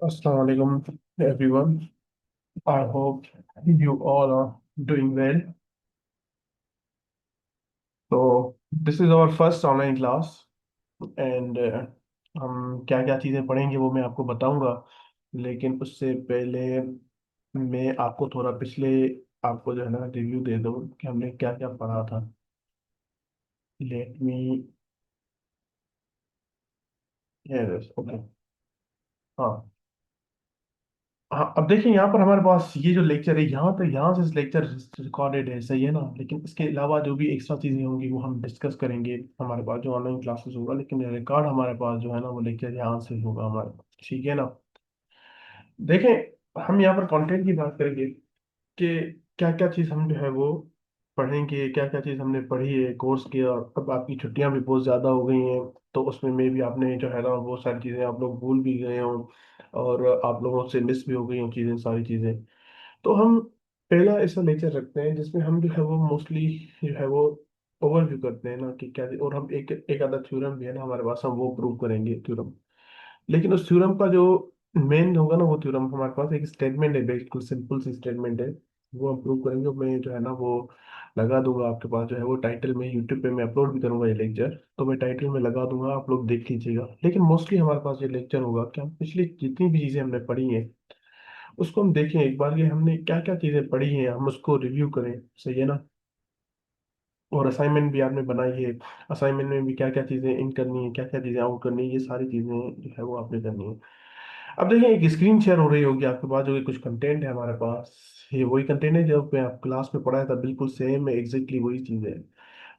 Assalamu alaikum, everyone. I hope you all are doing well. So, this is our first online class, and हम क्या क्या चीज़ें पढ़ेंगे वो मैं आपको बताऊंगा। लेकिन उससे पहले मैं आपको थोड़ा पिछले आपको जो है ना रिव्यू दे दूं कि हमने क्या क्या पढ़ा था। Let me yes okay. हाँ हाँ, अब देखिए यहाँ पर हमारे पास ये जो लेक्चर है यहाँ से लेक्चर रिकॉर्डेड है, सही है ना। लेकिन इसके अलावा जो भी एक्स्ट्रा चीजें होंगी वो हम डिस्कस करेंगे हमारे पास जो ऑनलाइन क्लासेस होगा। लेकिन रिकॉर्ड हमारे पास जो है ना वो लेक्चर यहाँ से होगा हमारे पास, ठीक है ना। देखें, हम यहाँ पर कंटेंट की बात करेंगे कि क्या क्या चीज़ हम जो है वो पढ़ेंगे, क्या क्या चीज़ हमने पढ़ी है कोर्स की। और अब आपकी छुट्टियां भी बहुत ज़्यादा हो गई हैं, तो उसमें में भी आपने जो है ना वो सारी चीज़ें आप लोग भूल भी गए हों और आप लोगों से मिस भी हो गई हों चीज़ें, सारी चीज़ें। तो हम पहला ऐसा लेक्चर रखते हैं जिसमें हम जो है वो मोस्टली जो है वो ओवरव्यू करते हैं ना कि क्या। और हम एक आधा थ्योरम भी है ना हमारे पास, हम वो प्रूव करेंगे थ्योरम। लेकिन उस थ्योरम का जो मेन होगा ना वो थ्योरम हमारे पास एक स्टेटमेंट है, बिल्कुल सिंपल सी स्टेटमेंट है। वो हम प्रूव करेंगे। मैं जो है ना वो लगा दूंगा आपके पास जो है वो टाइटल में, यूट्यूब पे मैं अपलोड भी करूंगा ये लेक्चर, तो मैं टाइटल में लगा दूंगा, आप लोग देख लीजिएगा। लेकिन मोस्टली हमारे पास ये लेक्चर होगा कि हम पिछली जितनी भी चीजें हमने पढ़ी हैं उसको हम देखें एक बार, ये हमने क्या क्या चीजें पढ़ी हैं हम उसको रिव्यू करें, सही है ना। और असाइनमेंट भी आपने बनाई है, असाइनमेंट में भी क्या क्या चीजें इन करनी है, क्या क्या चीजें आउट करनी है, ये सारी चीजें जो है वो आपने करनी है। अब देखिए, एक स्क्रीन शेयर हो रही होगी आपके पास, जो कि कुछ कंटेंट है हमारे पास। ये वही कंटेंट है जो मैं आप क्लास में पढ़ाया था, बिल्कुल सेम है, एग्जैक्टली वही चीज है।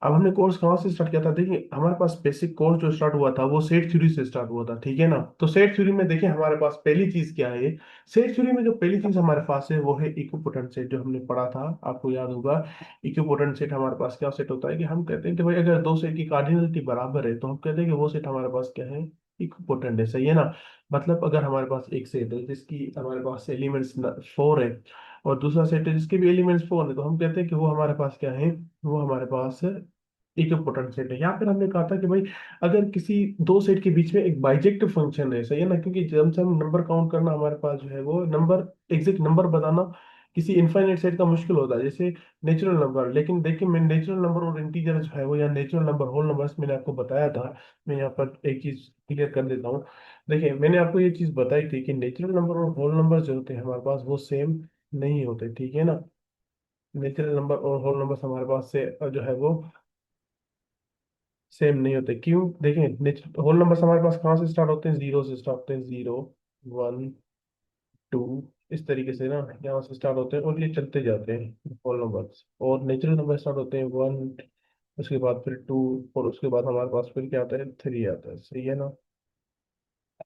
अब हमने कोर्स कहाँ से स्टार्ट किया था? देखिए, हमारे पास बेसिक कोर्स जो स्टार्ट हुआ था वो सेट थ्योरी से स्टार्ट हुआ था, ठीक है ना। तो सेट थ्योरी में देखिए हमारे पास पहली चीज क्या है। सेट थ्योरी में जो पहली चीज हमारे पास है वो है इक्विपोटेंट सेट, जो हमने पढ़ा था, आपको याद होगा। इक्विपोटेंट सेट हमारे पास क्या सेट होता है कि हम कहते हैं कि भाई अगर दो सेट की कार्डिनलिटी बराबर है तो हम कहते हैं कि वो सेट हमारे पास क्या है, इक्विपोटेंट है, सही है ना। मतलब अगर हमारे पास एक सेट है जिसकी हमारे पास एलिमेंट्स 4 है और दूसरा सेट है जिसके भी एलिमेंट्स 4 है, तो हम कहते हैं कि वो हमारे पास क्या है, वो हमारे पास इक्विपोटेंट सेट है। यहाँ पर हमने कहा था कि भाई अगर किसी दो सेट के बीच में एक बाइजेक्टिव फंक्शन है, सही है ना, क्योंकि जब से हम नंबर काउंट करना हमारे पास जो है वो नंबर, एग्जैक्ट नंबर बताना किसी इनफाइनाइट सेट का मुश्किल होता है, जैसे नेचुरल नंबर। लेकिन देखिए, मैं नेचुरल नंबर और इंटीजर जो है वो, या नेचुरल नंबर होल नंबर्स मैंने आपको बताया था। मैं यहाँ पर एक चीज क्लियर कर देता हूँ। देखिए, मैंने आपको ये चीज बताई थी कि नेचुरल नंबर और होल नंबर जो होते हैं हमारे पास वो सेम नहीं होते, ठीक है ना। नेचुरल नंबर और होल नंबर हमारे पास से जो है वो सेम नहीं होते। क्यों? देखें, नेचुरल होल नंबर्स हमारे पास कहाँ से स्टार्ट होते हैं? जीरो से स्टार्ट होते हैं, जीरो, वन, टू, इस तरीके से ना यहाँ से स्टार्ट होते हैं और ये चलते जाते हैं होल नंबर्स। और नेचुरल नंबर स्टार्ट होते हैं वन, उसके बाद फिर टू, और उसके बाद हमारे पास फिर क्या आता है, थ्री आता है, सही है ना।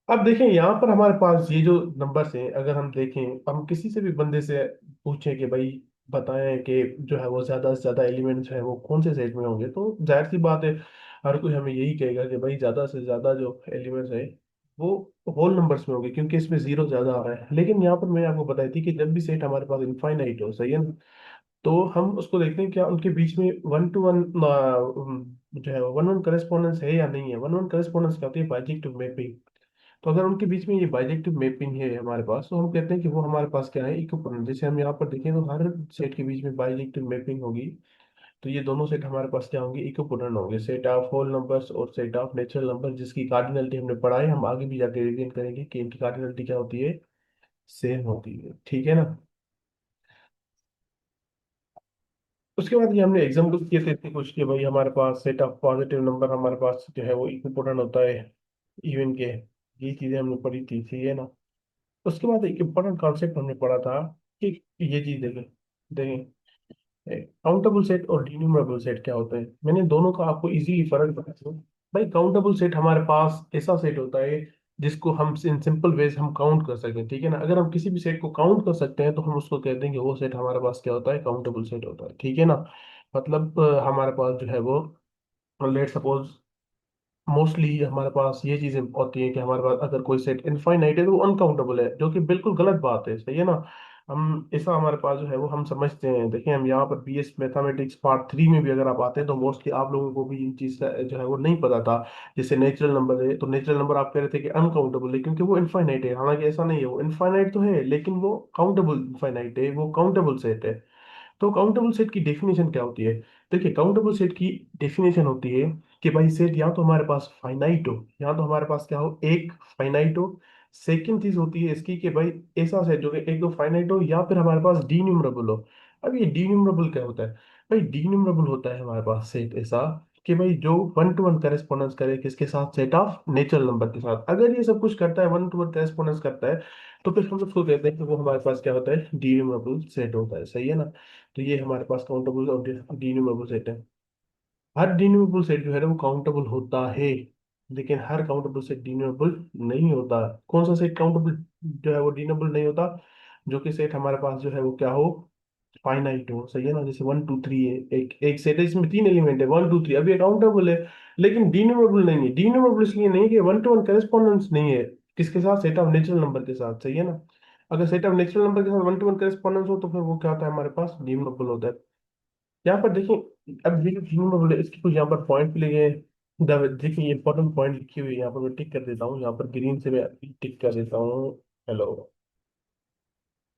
अब देखें, यहाँ पर हमारे पास ये जो नंबर्स हैं, अगर हम देखें, हम किसी से भी बंदे से पूछें कि भाई बताएं कि जो है वो ज्यादा से ज्यादा एलिमेंट्स है वो कौन से सेट में होंगे, तो जाहिर सी बात है हर कोई हमें यही कहेगा कि भाई ज्यादा से ज्यादा जो एलिमेंट्स है वो होल नंबर्स में होंगे, क्योंकि इसमें जीरो ज्यादा आ रहा है। लेकिन यहाँ पर मैंने आपको बताई थी कि जब भी सेट हमारे पास इनफाइनाइट हो, सही है ना, तो हम उसको देखते हैं क्या उनके बीच में वन टू वन जो है वन वन करेस्पॉन्डेंस है या नहीं है। वन वन करेस्पॉन्डेंस क्या होती है? Bijective mapping. तो अगर उनके बीच में ये बाइजेक्टिव मैपिंग है हमारे पास, तो हम कहते हैं कि वो हमारे पास क्या है, इक्विपोटेंट। जैसे हम यहाँ पर देखें तो हर सेट के बीच में बाइजेक्टिव मैपिंग होगी, तो ये दोनों सेट हमारे पास क्या होंगे, इक्विपोटेंट होंगे। सेट ऑफ होल नंबर्स और सेट ऑफ नेचुरल नंबर, जिसकी कार्डिनलिटी हमने पढ़ा है, हम आगे भी जाके रिवीजन करेंगे कि इनकी कार्डिनलिटी क्या होती है, सेम होती है, ठीक है ना। उसके बाद ये हमने एग्जाम्पल किए थे इतने कुछ कि भाई हमारे पास सेट ऑफ पॉजिटिव नंबर हमारे पास जो है वो इक्विपोटेंट होता है इवन के। ये चीजें हमने पढ़ी थी, ठीक है ना। उसके बाद एक इम्पोर्टेंट कॉन्सेप्ट हमने पढ़ा था कि ये चीज देखें, देखें काउंटेबल सेट और डिन्यूमरेबल सेट क्या होते हैं। मैंने दोनों का आपको इजीली फर्क बताया। भाई काउंटेबल सेट हमारे पास ऐसा सेट होता है जिसको हम इन सिंपल वेज हम काउंट कर सकें, ठीक है ना। अगर हम किसी भी सेट को काउंट कर सकते हैं तो हम उसको कहते हैं कि वो सेट हमारे पास क्या होता है, काउंटेबल सेट होता है, ठीक है ना। मतलब हमारे पास जो है वो, लेट सपोज, मोस्टली हमारे पास ये चीजें होती हैं कि हमारे पास अगर कोई सेट इनफाइनाइट है तो वो अनकाउंटेबल है, जो कि बिल्कुल गलत बात है, सही है ना। हम ऐसा हमारे पास जो है वो हम समझते हैं। देखिए हम यहाँ पर बीएस मैथमेटिक्स पार्ट 3 में भी अगर आप आते हैं तो मोस्टली आप लोगों को भी इन चीज़ का जो है वो नहीं पता था। जैसे नेचुरल नंबर है, तो नेचुरल नंबर आप कह रहे थे कि अनकाउंटेबल है क्योंकि वो इनफाइनाइट है। हालांकि ऐसा नहीं है, वो इनफाइनाइट तो है लेकिन वो काउंटेबल इनफाइनाइट है, वो काउंटेबल सेट है। तो काउंटेबल सेट की डेफिनेशन क्या होती है? देखिए काउंटेबल सेट की डेफिनेशन होती है कि भाई सेट या तो हमारे पास फाइनाइट हो, या तो हमारे पास क्या हो, एक फाइनाइट हो। सेकंड चीज होती है इसकी कि भाई ऐसा सेट जो कि एक दो फाइनाइट हो, या फिर हमारे पास डी न्यूमरेबल हो। अब ये डी न्यूमरेबल क्या होता है? भाई डी न्यूमरेबल होता है हमारे पास सेट ऐसा कि भाई जो वन टू वन करेस्पॉन्डेंस करे किसके साथ, सेट ऑफ नेचुरल नंबर के साथ। अगर ये सब कुछ करता है, वन टू वन करेस्पॉन्डेंस करता है, तो फिर हम उसको कहते हैं कि वो हमारे पास क्या होता है, डी न्यूमरेबल सेट होता है। सही है ना? तो ये हमारे पास काउंटेबल और डिन्यूमेबल सेट है। हर डिन्यूमेबल सेट जो है ना वो काउंटेबल होता है, लेकिन हर काउंटेबल सेट डिन्यूमेबल नहीं होता। कौन सा सेट काउंटेबल जो है वो डिन्यूमेबल नहीं होता? जो कि सेट हमारे पास जो है वो क्या हो, फाइनाइट हो। सही है ना? जैसे 1 2 3 है, एक एक सेट है इसमें 3 एलिमेंट है, 1 2 3, अभी काउंटेबल है लेकिन डिन्यूमेबल नहीं है। डिन्यूमेबल इसलिए नहीं है कि वन टू वन करेस्पॉन्डेंस नहीं है किसके साथ, सेट ऑफ नेचुरल नंबर के साथ। सही है ना? अगर सेट ऑफ नेचुरल नंबर के साथ वन टू वन करेस्पॉन्डेंस हो तो फिर वो क्या होता है, हमारे पास डिन्यूमेबल होता है। यहाँ पर देखिए, अब ये जो तीनों में बोले इसके कुछ यहाँ पर पॉइंट भी लगे हैं। देखिए ये इंपॉर्टेंट पॉइंट लिखी हुई है यहाँ पर, मैं टिक कर देता हूँ, यहाँ पर ग्रीन से मैं टिक कर देता हूँ। Hello,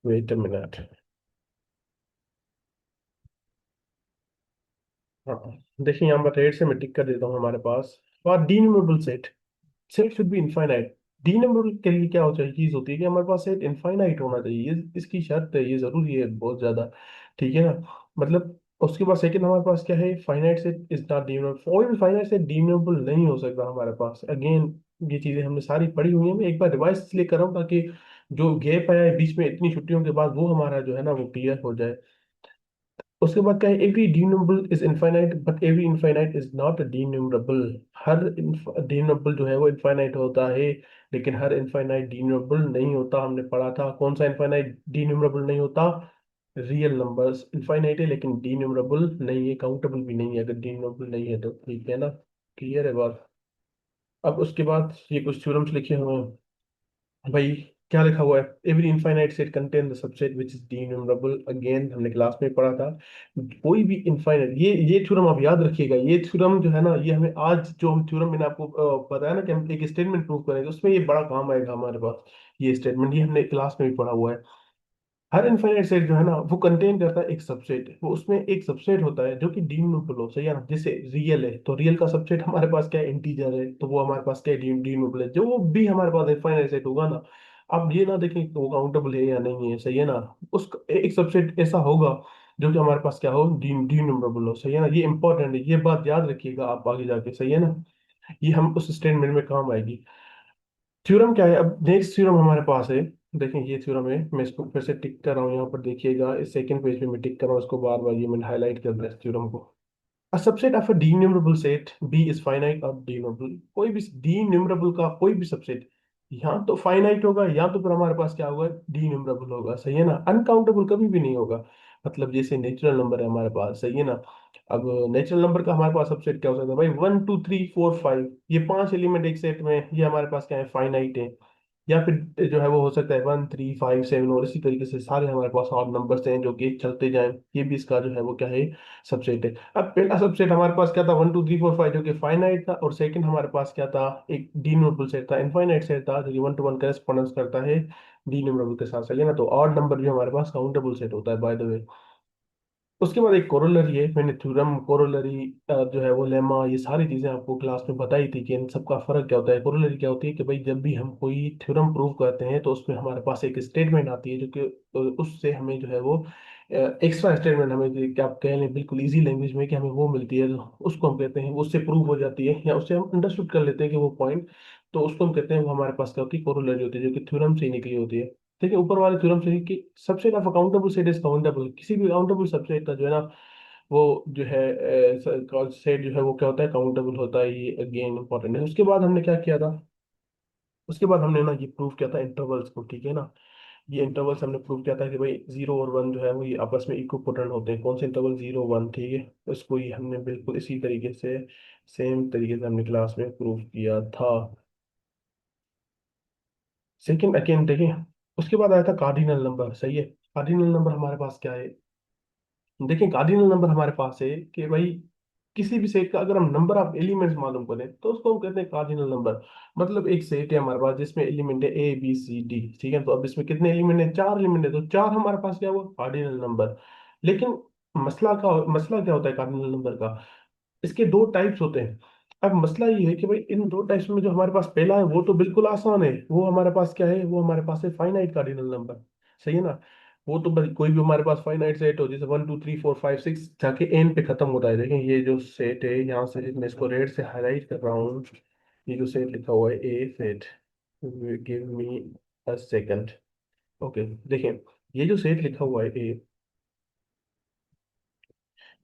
wait a minute. हाँ, देखिए यहाँ पर रेड से मैं टिक कर देता हूँ हमारे पास। और denumerable set, set should be infinite. Denumerable के लिए क्या हो चाहिए, चीज होती है कि हमारे पास सेट इनफाइनाइट होना चाहिए, ये इसकी शर्त है, ये जरूरी है बहुत ज्यादा। ठीक है ना? मतलब उसके बाद सेकंड हमारे पास क्या है, फाइनाइट सेट इज नॉट डीनोमेबल। कोई भी फाइनाइट सेट डीनोमेबल नहीं हो सकता हमारे पास। अगेन ये चीजें हमने सारी पढ़ी हुई है, मैं एक बार रिवाइज इसलिए कर रहा हूँ ताकि जो गैप आया है बीच में इतनी छुट्टियों के बाद वो हमारा जो है ना वो क्लियर हो जाए। उसके बाद क्या है, every denumerable is infinite but every infinite is not denumerable. हर डीन्यूमरेबल जो है वो इनफाइनाइट होता है, लेकिन हर इनफाइनाइट डीन्यूमरेबल नहीं होता। हमने पढ़ा था कौन सा इनफाइनाइट डीन्यूमरेबल नहीं होता, रियल नंबर्स इनफाइनाइट है लेकिन डीन्यूमरेबल नहीं है, काउंटेबल भी नहीं है अगर डीन्यूमरेबल नहीं है तो। ठीक है ना? क्लियर है बात? अब उसके बाद ये कुछ थ्योरम्स लिखे हुए हैं भाई। क्या लिखा हुआ है, every infinite set contain the subset which is D numerable. Again हमने क्लास में पढ़ा था, कोई भी इनफाइनाइट, ये थ्योरम आप याद रखिएगा। ये थ्योरम जो है ना, ये हमें आज जो हम थ्योरम मैंने आपको बताया ना कि हम एक स्टेटमेंट प्रूव करेंगे, उसमें ये बड़ा काम आएगा हमारे पास। ये स्टेटमेंट ये हमने क्लास में भी पढ़ा हुआ है। हर इनफाइनाइट सेट जो है ना वो कंटेन करता है एक सबसेट, वो उसमें एक सबसेट होता है जो कि डीनोमिनेबल हो। सही है ना? जैसे रियल है तो रियल का सबसेट हमारे पास क्या है, इंटीजर है, तो वो हमारे पास क्या है, डीनोमिनेबल है। जो वो भी हमारे पास इनफाइनाइट सेट होगा ना, अब ये ना देखें कि वो काउंटेबल है या नहीं है। सही है ना? उस एक सबसेट ऐसा होगा जो कि हमारे पास क्या हो, डीनोमिनेबल हो। सही है ना? ये इंपॉर्टेंट है, ये बात याद रखिएगा आप आगे जाके। सही है ना? ये हम उस स्टेटमेंट में काम आएगी। थ्योरम क्या है, अब नेक्स्ट थ्योरम हमारे पास है। देखें ये थ्योरम है, मैं इसको फिर से टिक कर रहा हूँ यहाँ पर, देखिएगा इस सेकंड पेज पे मैं टिक कर रहा हूँ इसको बार बार, ये मैंने हाईलाइट कर दिया इस थ्योरम को। A subset of a denumerable set B is finite or denumerable। कोई भी denumerable का कोई भी सबसेट या तो फाइनाइट होगा या तो फिर हमारे पास क्या होगा, डीन्यूमरेबल होगा। सही है ना? अनकाउंटेबल कभी भी नहीं होगा। मतलब जैसे नेचुरल नंबर है हमारे पास। सही है ना? अब नेचुरल नंबर का हमारे पास सबसेट क्या हो सकता है भाई, 1 2 3 4 5, ये 5 एलिमेंट एक सेट में, ये हमारे पास क्या है, फाइनाइट है। या फिर जो है वो हो सकता है 1 3 5 7, और इसी तरीके से सारे हमारे पास और नंबर्स हैं जो कि चलते जाएं, ये भी इसका जो है वो क्या है, सबसेट है। अब पहला सबसेट हमारे पास क्या था, 1 2 3 4 5 जो कि फाइनाइट था, और सेकंड हमारे पास क्या था, एक डीन्यूमरेबल सेट था, इनफाइनाइट सेट था जो कि वन टू वन करेस्पॉन्डेंस करता है डीन्यूमरेबल के साथ। सही है ना? तो ऑड नंबर भी हमारे पास काउंटेबल सेट होता है बाय द वे। उसके बाद एक कोरोलरी है, मैंने थ्योरम कोरोलरी जो है वो लेमा, ये सारी चीजें आपको क्लास में बताई थी कि इन सबका फर्क क्या होता है। कोरोलरी क्या होती है कि भाई जब भी हम कोई थ्योरम प्रूव करते हैं तो उसमें हमारे पास एक स्टेटमेंट आती है जो कि उससे हमें जो है वो एक्स्ट्रा स्टेटमेंट हमें क्या आप कह लें बिल्कुल इजी लैंग्वेज में कि हमें वो मिलती है, तो उसको हम कहते हैं, वो उससे प्रूव हो जाती है या उससे हम अंडरस्टूड कर लेते हैं कि वो पॉइंट, तो उसको हम कहते हैं, वो हमारे पास क्या होती है, कोरोलरी होती है जो कि थ्योरम से ही निकली होती है। देखिए ऊपर वाले थ्योरम से कि subset of countable set is countable, किसी भी काउंटेबल सबसेट का जो है ना वो जो है सेट जो है वो क्या होता है, काउंटेबल होता है। ये अगेन इंपॉर्टेंट है। उसके बाद हमने क्या किया था, उसके बाद हमने ना ये प्रूव किया था इंटरवल्स को। ठीक है ना? ये इंटरवल्स हमने प्रूव किया था कि भाई 0 और 1 जो है वो ये आपस में इक्विपोटेंट होते हैं। कौन से इंटरवल, 0 1। ठीक है? इसको ही हमने बिल्कुल इसी तरीके से, सेम तरीके से हमने क्लास में प्रूव किया था। सेकंड अगेन देखिए, उसके बाद आया था कार्डिनल नंबर। सही है? कार्डिनल नंबर हमारे पास क्या है? देखिए कार्डिनल नंबर हमारे पास है कि भाई किसी भी सेट का अगर हम नंबर ऑफ एलिमेंट्स मालूम करें तो उसको हम कहते हैं कार्डिनल नंबर। मतलब एक सेट है हमारे पास जिसमें एलिमेंट है ए बी सी डी, ठीक है, तो अब इसमें कितने एलिमेंट है? चार एलिमेंट है, तो चार हमारे पास क्या हुआ? Cardinal number. लेकिन मसला क्या होता है कार्डिनल नंबर का? इसके दो टाइप्स होते हैं। अब मसला ये है कि भाई इन दो टाइप्स में जो हमारे पास पहला है वो तो बिल्कुल आसान है, वो हमारे पास क्या है? वो हमारे पास है फाइनाइट कार्डिनल नंबर, सही है ना। वो तो बस कोई भी हमारे पास फाइनाइट सेट हो, जैसे 1 2 3 4 5 6 जाके एन पे खत्म होता है। देखें ये जो सेट है यहाँ से मैं इसको रेड से हाईलाइट कर रहा हूँ। ये जो सेट लिखा हुआ है a set, give me a second. Okay, देखें ये जो सेट लिखा हुआ है ए,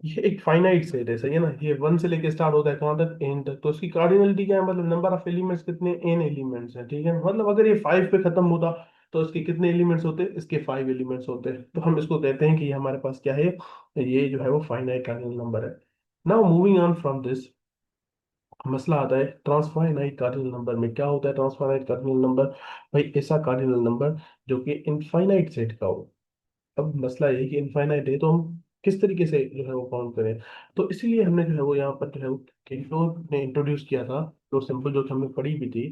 ये एक फाइनाइट सेट है, सही है ना। ये वन से लेके स्टार्ट होता है कहाँ तक? एन तक। तो इसकी कार्डिनलिटी क्या है? मतलब नंबर ऑफ एलिमेंट्स कितने? एन एलिमेंट्स हैं, ठीक है। मतलब अगर ये 5 पे खत्म होता तो इसके कितने एलिमेंट्स होते? इसके 5 एलिमेंट्स होते। तो हम इसको कहते हैं कि ये हमारे पास क्या है? ये जो है वो फाइनाइट कार्डिनल नंबर है। Now moving on from this, मसला आता है ट्रांसफाइनाइट कार्डिनल नंबर में। क्या होता है ट्रांसफाइनाइट कार्डिनल नंबर? भाई ऐसा कार्डिनल नंबर जो कि इनफाइनाइट सेट का हो। अब मसला ये है कि इनफाइनाइट है तो हम किस तरीके से जो है वो काउंट करें? तो इसीलिए हमने जो है वो यहाँ पर जो है वो केंटो ने इंट्रोड्यूस किया था, तो सिंपल जो कि हमने पढ़ी भी थी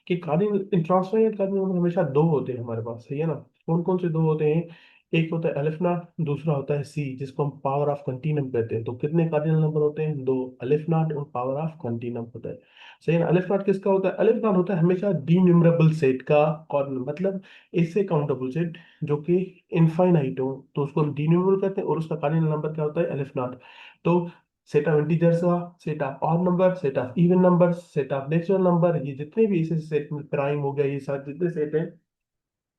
कि कार्डिनल ट्रांसफाइनाइट कार्डिनल नंबर हमेशा दो होते हैं हमारे पास, सही है ना। कौन कौन से दो होते हैं? एक होता है अलिफ नाट, दूसरा होता है सी, जिसको हम पावर ऑफ कंटिन्यूम कहते हैं। तो कितने कार्डिनल नंबर होते हैं? दो, अलिफ नाट और पावर ऑफ कंटिन्यूम होता है, सही है ना। अलिफ नाट किसका होता है? अलिफ नाट होता है हमेशा डी सेट का कॉर्नर, मतलब इससे काउंटेबल सेट जो कि इनफाइनाइट हो तो उसको हम डिन्यूमरबल कहते हैं, और उसका कार्डिनल नंबर क्या होता है? अलिफ नॉट। तो सेट ऑफ इंटीजर्स का, set of odd number, set of even number, set of natural number, ये जितने भी इसे सेट में प्राइम हो गया, ये सारे जितने सेट हैं,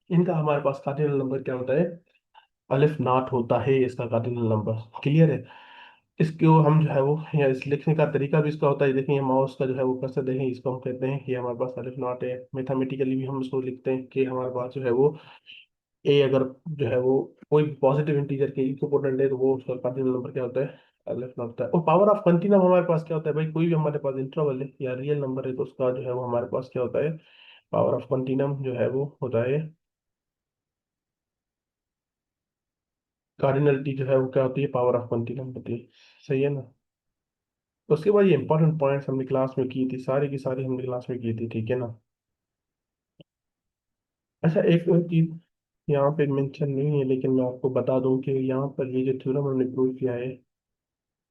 इनका हमारे पास कार्डिनल नंबर क्या होता है? अलिफ नॉट होता है इसका कार्डिनल नंबर। क्लियर है? इसको हम जो है वो, या इस लिखने का तरीका भी इसका होता है। देखें माउस का जो है वो कर्सर देखें, इसको हम कहते हैं कि हमारे पास अलिफ नॉट है। मैथमेटिकली भी हम इसको लिखते हैं कि हमारे पास जो है वो ए, अगर जो है वो कोई पॉजिटिव इंटीजर के इक्विपोटेंट है तो वो उसका कार्डिनल नंबर क्या होता है? अलिफ ना होता है। और पावर ऑफ कंटिन्यूम हमारे पास क्या होता है? भाई कोई भी हमारे पास इंटरवल है या रियल नंबर है तो उसका जो है वो हमारे पास क्या होता है? पावर ऑफ कंटिन्यूम जो है वो होता है, कार्डिनलिटी जो है वो क्या होती है? पावर ऑफ कंटिन्यूम होती है, सही है ना। तो उसके बाद ये इंपॉर्टेंट पॉइंट्स हमने क्लास में की थी, सारी की सारी हमने क्लास में की थी, ठीक है ना। अच्छा एक और चीज यहाँ पे मेंशन नहीं है लेकिन मैं आपको बता दूं कि यहाँ पर ये जो थ्योरम हमने प्रूव किया है,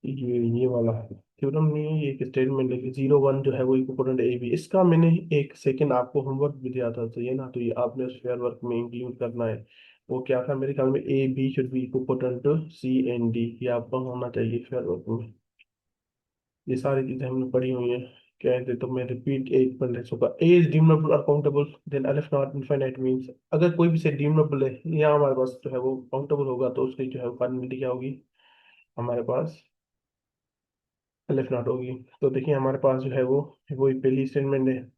ये वाला थ्योरम नहीं है, ये एक स्टेटमेंट है कि 0 1 जो है वो इक्विपोटेंट ए बी। इसका मैंने एक सेकंड आपको होमवर्क भी दिया था, तो ये ना, तो ये आपने उस फेयर वर्क में इंक्लूड करना है। वो क्या था मेरे ख्याल में? A B should be equipotent to C and D, ये आपका होना चाहिए फेयर वर्क में। ये सारी चीजें हमने पढ़ी हुई हैं। कहते तो मैं रिपीट एक पर ले चुका। ए इज डीम्ड और काउंटेबल, देन अलिफ नॉट इनफाइनाइट मींस अगर कोई भी से डीम्ड है या हमारे पास जो है वो काउंटेबल होगा तो उसकी जो है क्वांटिटी क्या होगी? हमारे पास अलिफ नॉट होगी। तो देखिए हमारे पास जो है वो वही पहली स्टेटमेंट है।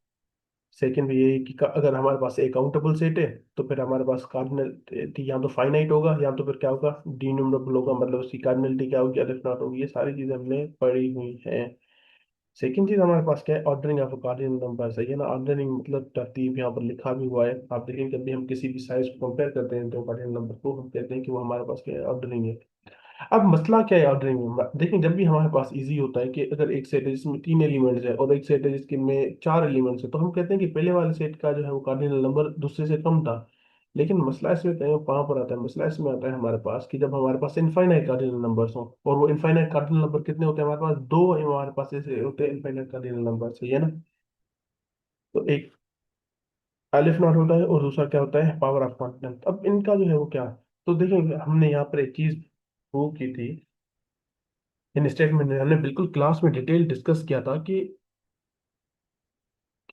सेकंड भी यही है कि अगर हमारे पास एक काउंटेबल सेट है तो फिर हमारे पास कार्डिनल या तो फाइनाइट होगा या तो फिर क्या होगा? डीन्यूमरेबल होगा, मतलब उसकी कार्डिनलिटी क्या होगी? अलिफ नॉट होगी। ये सारी चीजें हमने पढ़ी हुई हैं। सेकंड चीज हमारे पास क्या है? ऑर्डरिंग ऑफ कार्डिनल नंबर, सही है ना। ऑर्डरिंग मतलब तरतीब, यहाँ पर लिखा भी हुआ है। आप देखेंगे कभी हम किसी भी साइज को कंपेयर करते हैं तो कार्डिनल नंबर को हम कहते हैं कि वो हमारे पास क्या है? ऑर्डरिंग है। अब मसला क्या है ऑर्डरिंग में? देखिए जब भी हमारे पास इजी होता है कि अगर एक सेट है जिसमें 3 एलिमेंट्स है और एक सेट है जिसके में 4 एलिमेंट्स है, तो हम कहते हैं कि पहले वाले सेट का जो है वो कार्डिनल नंबर दूसरे से कम था। लेकिन मसला इसमें कहीं कहाँ पर आता है? मसला इसमें आता है हमारे पास कि जब हमारे पास इनफाइनाइट कार्डिनल नंबर्स हो, और वो इनफाइनाइट कार्डिनल नंबर कितने होते हैं हमारे पास? दो हमारे पास ऐसे होते हैं इनफाइनाइट कार्डिनल नंबर, सही है ना। तो एक एलिफ नॉट होता है और दूसरा क्या होता है? Power of confidence. अब इनका जो है वो क्या? तो देखिए हमने यहाँ पर एक चीज प्रूव की थी इन स्टेटमेंट में, हमने बिल्कुल क्लास में डिटेल डिस्कस किया था कि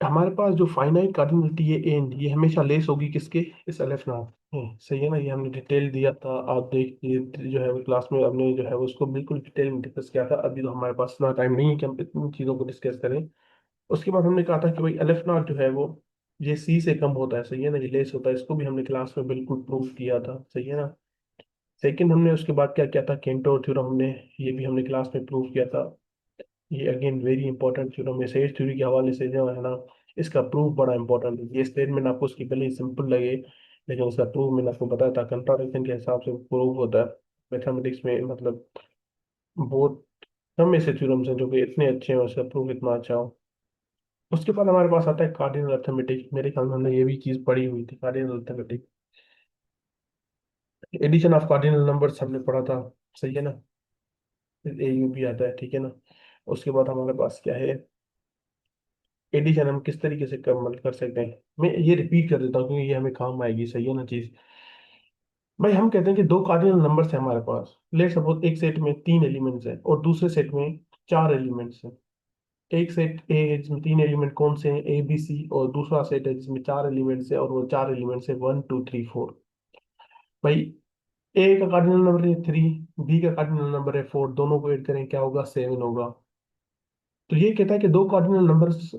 हमारे पास जो फाइनाइट कार्डिनलिटी है एंड ये हमेशा लेस होगी किसके? इस अलिफ नाम सही है ना। ये हमने डिटेल दिया था, आप देखिए जो है वो क्लास में हमने जो है वो उसको बिल्कुल डिटेल में डिस्कस किया था। अभी तो हमारे पास इतना टाइम नहीं है कि हम इतनी चीज़ों को डिस्कस करें। उसके बाद हमने कहा था कि भाई अलिफ नाम जो है वो ये सी से कम होता है, सही है ना, ये लेस होता है। इसको भी हमने क्लास में बिल्कुल प्रूव किया था, सही है ना। सेकंड हमने उसके बाद क्या किया था? केंटो थ्योरम हमने, ये भी हमने क्लास में प्रूव किया था। ये अगेन वेरी इंपॉर्टेंट थ्योरम है, सेज थ्योरी के हवाले से जो है ना, इसका प्रूफ बड़ा इंपॉर्टेंट है। ये स्टेटमेंट आपको उसकी पहले सिंपल लगे लेकिन उसका प्रूफ मैंने आपको बताया था, कंट्राडिक्शन के हिसाब से प्रूफ होता है मैथमेटिक्स में, मतलब बहुत कम ऐसे थ्योरम्स हैं जो कि इतने अच्छे हैं, उसका प्रूफ इतना अच्छा हो। उसके बाद हमारे पास आता है कार्डिनल अर्थमेटिक। मेरे ख्याल में हमने ये भी चीज पढ़ी हुई थी, cardinal arithmetic, addition of cardinal numbers हमने पढ़ा था, सही है ना। एयू भी आता है, ठीक है ना। उसके बाद हमारे पास क्या है, एडिशन हम किस तरीके से कमल कर सकते हैं। मैं ये रिपीट कर देता हूँ क्योंकि ये हमें काम आएगी, सही है ना चीज। भाई हम कहते हैं कि दो कार्डिनल नंबर्स है हमारे पास, लेट सपोज एक सेट में तीन एलिमेंट्स हैं और दूसरे सेट में चार एलिमेंट्स हैं। एक सेट ए है जिसमें तीन एलिमेंट कौन से हैं, ए बी सी, और दूसरा सेट है जिसमें चार एलिमेंट्स हैं और वो चार एलिमेंट्स है 1 2 3 4। भाई ए का कार्डिनल नंबर है 3, बी का कार्डिनल नंबर है 4, दोनों को ऐड करें क्या होगा, 7 होगा। तो ये कहता है कि दो कार्डिनल नंबर्स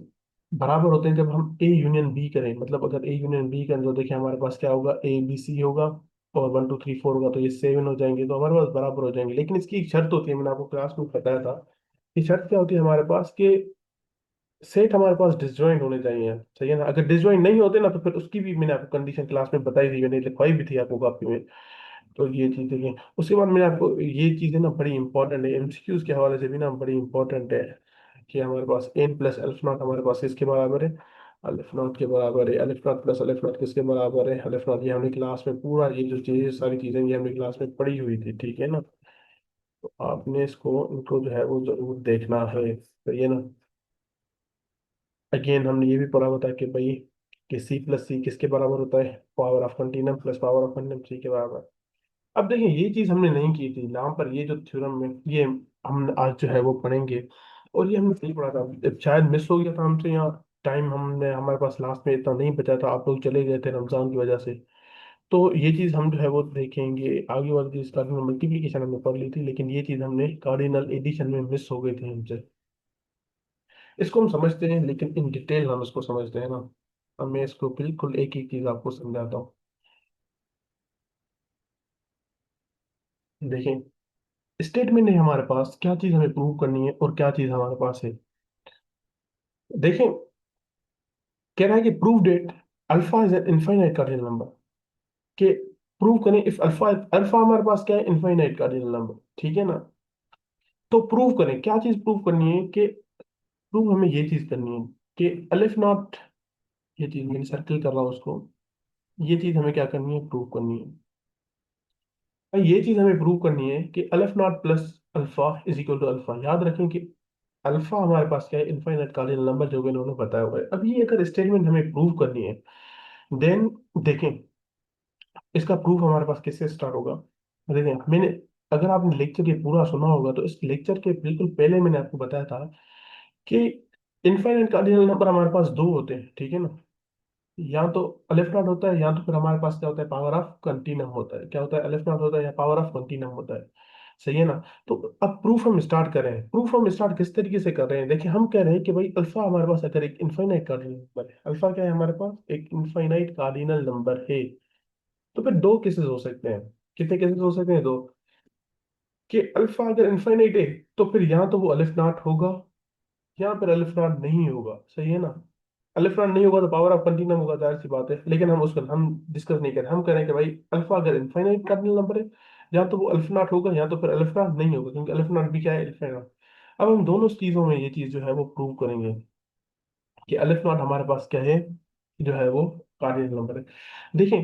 बराबर होते हैं जब हम ए यूनियन बी करें। मतलब अगर ए यूनियन बी करें तो देखिए हमारे पास क्या होगा, ए बी सी होगा और 1 2 3 4 होगा, तो ये 7 हो जाएंगे, तो हमारे पास बराबर हो जाएंगे। लेकिन इसकी एक शर्त होती है, मैंने आपको क्लास में बताया था। ये शर्त क्या होती है हमारे पास कि सेट हमारे पास डिसजॉइंट होने चाहिए, सही है ना। अगर डिसजॉइंट नहीं होते ना तो फिर उसकी भी मैंने आपको कंडीशन क्लास में बताई थी, मैंने लिखवाई भी थी आपको कॉपी में। तो ये चीज देखिए, उसके बाद मैंने आपको ये चीजें ना बड़ी इंपॉर्टेंट है, एमसीक्यूज के हवाले से भी ना बड़ी इंपॉर्टेंट है, कि हमारे पास एन प्लस अल्फ नॉट हमारे पास किसके बराबर है, अल्फ नॉट के बराबर है। अल्फ नॉट प्लस अल्फ नॉट किसके बराबर है, अल्फ नॉट। ये हमने क्लास में पूरा ये जो चीजें सारी चीजें ये हमने क्लास में पढ़ी हुई थी, ठीक है ना। तो आपने इसको इनको जो है वो जरूर देखना है, तो ये ना। अगेन हमने ये भी पढ़ा होता है कि भाई कि सी प्लस सी किसके बराबर होता है, power of continuum plus power of continuum C के बराबर। अब देखिए ये चीज हमने नहीं की थी यहाँ पर, ये जो थ्योरम में ये हम आज जो है वो पढ़ेंगे। और ये हमने नहीं पढ़ा था, अब शायद मिस हो गया था हमसे यहाँ, टाइम हमने हमारे पास लास्ट में इतना नहीं बचा था, आप लोग चले गए थे रमजान की वजह से। तो ये चीज हम जो है वो देखेंगे आगे वाली चीज। कार्डिनल मल्टीप्लिकेशन हमने पढ़ ली थी, लेकिन ये चीज हमने कार्डिनल एडिशन में मिस हो गई थी हमसे। इसको हम समझते हैं लेकिन इन डिटेल हम इसको समझते हैं ना। अब मैं इसको बिल्कुल एक एक चीज आपको समझाता हूँ। देखें, स्टेटमेंट है हमारे पास, क्या चीज हमें प्रूव करनी है और क्या चीज हमारे पास है। देखें, कह रहा है कि prove that alpha is an infinite cardinal number, कि प्रूव करें इफ अल्फा, अल्फा हमारे पास क्या है, इनफाइनाइट कार्डिनल नंबर, ठीक है ना। तो प्रूव करें, क्या चीज प्रूव करनी है, कि प्रूव हमें ये चीज करनी है कि अलिफ नॉट, ये चीज मैंने सर्किल कर रहा हूँ उसको, ये चीज हमें क्या करनी है, प्रूव करनी है। और ये चीज हमें प्रूव करनी है कि aleph naught plus alpha is equal to alpha. याद रखें कि अल्फा हमारे पास क्या है, इनफाइनाइट कार्डिनल नंबर, जो कि इन्होंने बताया हुआ है। अब ये अगर स्टेटमेंट हमें प्रूव करनी है, देन देखें इसका प्रूफ हमारे पास किससे स्टार्ट होगा। देखें मैंने, अगर आपने लेक्चर ये पूरा सुना होगा तो इस लेक्चर के बिल्कुल पहले मैंने आपको बताया था कि इनफाइनाइट कार्डिनल नंबर हमारे पास दो होते हैं, ठीक है ना। या तो अलिफ नॉट होता है, या तो फिर हमारे पास क्या होता है, पावर ऑफ कंटिन्यूम होता है। क्या होता है, अलिफ नॉट होता है या पावर ऑफ कंटिन्यूम होता है, सही है ना। तो अब प्रूफ हम स्टार्ट कर रहे हैं, प्रूफ हम स्टार्ट किस तरीके से कर रहे हैं। देखिए हम कह रहे हैं कि भाई अल्फा हमारे पास अगर एक इनफाइनाइट कार्डिनल नंबर है, अल्फा क्या है हमारे पास, एक इनफाइनाइट कार्डिनल नंबर है, तो फिर दो केसेस हो सकते हैं। कितने केसेस हो सकते हैं, दो। कि अल्फा अगर इनफाइनाइट है तो फिर यहाँ तो वो अलिफ नॉट होगा, यहाँ पर अलिफ नॉट नहीं होगा, सही है ना। अलिफ नॉट नहीं होगा तो पावर ऑफ कंटिन्यूम होगा, जाहिर सी बात है। लेकिन हम उसको हम डिस्कस नहीं करें, हम कह रहे हैं कि भाई अल्फा अगर इनफाइनाइट कार्डिनल नंबर है, या तो वो अलिफ नॉट होगा या तो फिर अलिफ नॉट नहीं होगा, क्योंकि अलिफ नॉट भी क्या है, इनफाइनाइट। अब हम दोनों चीजों में ये चीज जो है वो प्रूव करेंगे कि अलिफ नॉट हमारे पास क्या है, जो है वो कार्डिनल नंबर है। देखिए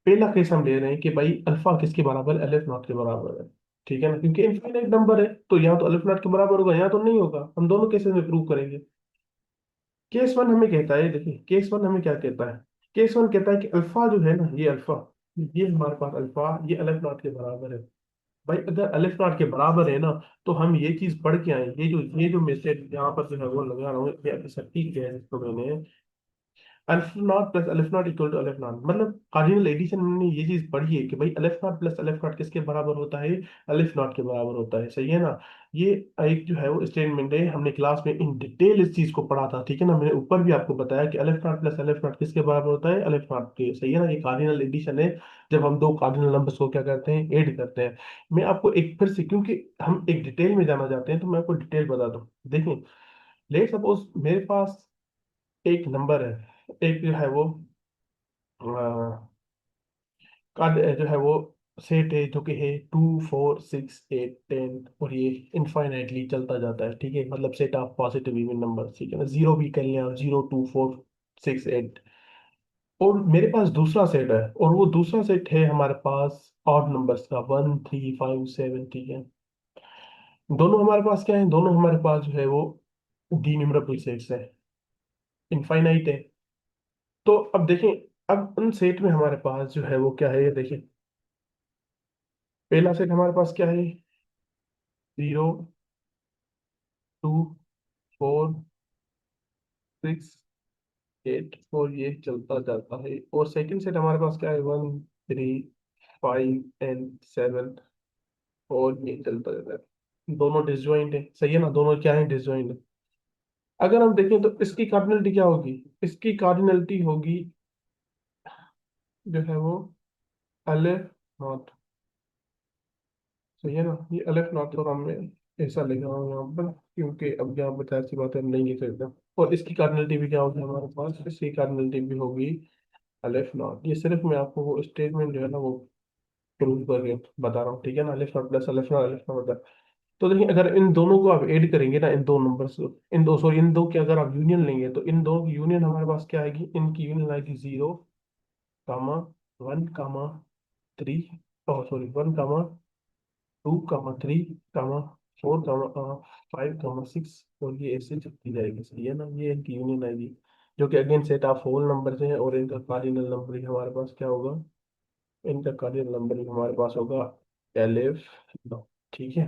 पहला केस हम ले रहे हैं कि भाई अल्फा किसके बराबर है, अलिफ नॉट के बराबर है, ठीक है ना। क्योंकि इनफाइनाइट नंबर है तो यहाँ तो अलिफ नॉट के बराबर होगा, यहाँ तो नहीं होगा। हम दोनों केसेस में प्रूव करेंगे। केस वन हमें कहता है, देखिए केस वन हमें क्या कहता है, केस वन कहता है कि अल्फा जो है ना, ये अल्फा, ये हमारे पास अल्फा ये अलिफ नॉट के बराबर है। भाई अगर अलिफ नॉट के बराबर है ना, तो हम ये चीज पढ़ के आए, ये जो मैसेज यहाँ पर जो है वो लगा रहा हूँ, ये सटीक है जिसको मैंने, अलिफ naught plus aleph not equal to अलिफ नॉट। मतलब कार्डिनल एडिशन में हमने ये चीज पढ़ी है कि भाई अलिफ नॉट प्लस अलिफ नॉट किसके बराबर होता है, अलिफ नॉट के बराबर होता है, सही है ना। ये एक जो है वो स्टेटमेंट है, हमने क्लास में इन डिटेल इस चीज को पढ़ा था, ठीक है ना। मैंने ऊपर भी आपको बताया कि aleph naught plus aleph not किसके बराबर होता है, अलिफ नॉट के, सही है ना। ये कार्डिनल एडिशन है, जब हम दो कार्डिनल नंबर्स को क्या करते हैं, ऐड करते हैं। मैं आपको एक फिर से, क्योंकि हम एक डिटेल में जाना चाहते हैं तो मैं आपको डिटेल बता दूं। देखिए लेट सपोज मेरे पास एक नंबर है, एक जो है वो कार्ड जो है वो सेट है जो कि है 2 4 6 8 10, और ये इनफाइनाइटली चलता जाता है, ठीक है, मतलब set of positive even number, ठीक है ना, जीरो भी कर लिया, 0 2 4 6 8। और मेरे पास दूसरा सेट है, और वो दूसरा सेट है हमारे पास ऑड नंबर्स का, 1 3 5 7, ठीक है। दोनों हमारे पास क्या है, दोनों हमारे पास जो है वो डी सेट्स है, इनफाइनाइट है। तो अब देखें, अब उन सेट में हमारे पास जो है वो क्या है, ये देखें। पहला सेट हमारे पास क्या है, 0 2 4 6 8, और ये चलता जाता है। और सेकंड सेट हमारे पास क्या है, 1 3 5 एंड 7, और ये चलता जाता है। दोनों डिसजॉइंट है, सही है ना, दोनों क्या है, डिसजॉइंट है। अगर हम देखें तो इसकी कार्डिनलिटी क्या होगी, इसकी कार्डिनलिटी होगी जो है वो अलिफ नॉट, सही है ना, ये अलिफ नॉट, और हमने ऐसा लिखा हुआ यहाँ पर, क्योंकि अब यहाँ पर जाहिर सी बात है हम नहीं लिख सकते। और इसकी कार्डिनलिटी भी क्या होगी हमारे पास, इसकी कार्डिनलिटी भी होगी अलिफ नॉट। ये सिर्फ मैं आपको वो स्टेटमेंट जो है ना वो प्रूव करके बता रहा हूँ, ठीक है ना, अलिफ नॉट प्लस अलिफ नॉट बता। तो देखिए, अगर इन दोनों को आप ऐड करेंगे ना, इन दो नंबर्स को, इन दो, सॉरी, इन दो की अगर आप यूनियन लेंगे, तो इन दो की यूनियन हमारे पास क्या आएगी, इनकी यूनियन आएगी 0 1 3, सॉरी 1 2 3 4 5 और ये ऐसे चलती जाएगी, सही है ना, ये इनकी यूनियन आएगी, जो कि again set of whole number है, और इनका कार्डिनल नंबर ही हमारे पास क्या होगा, इनका कार्डिनल नंबर ही हमारे पास होगा एलिफ नॉट, ठीक है।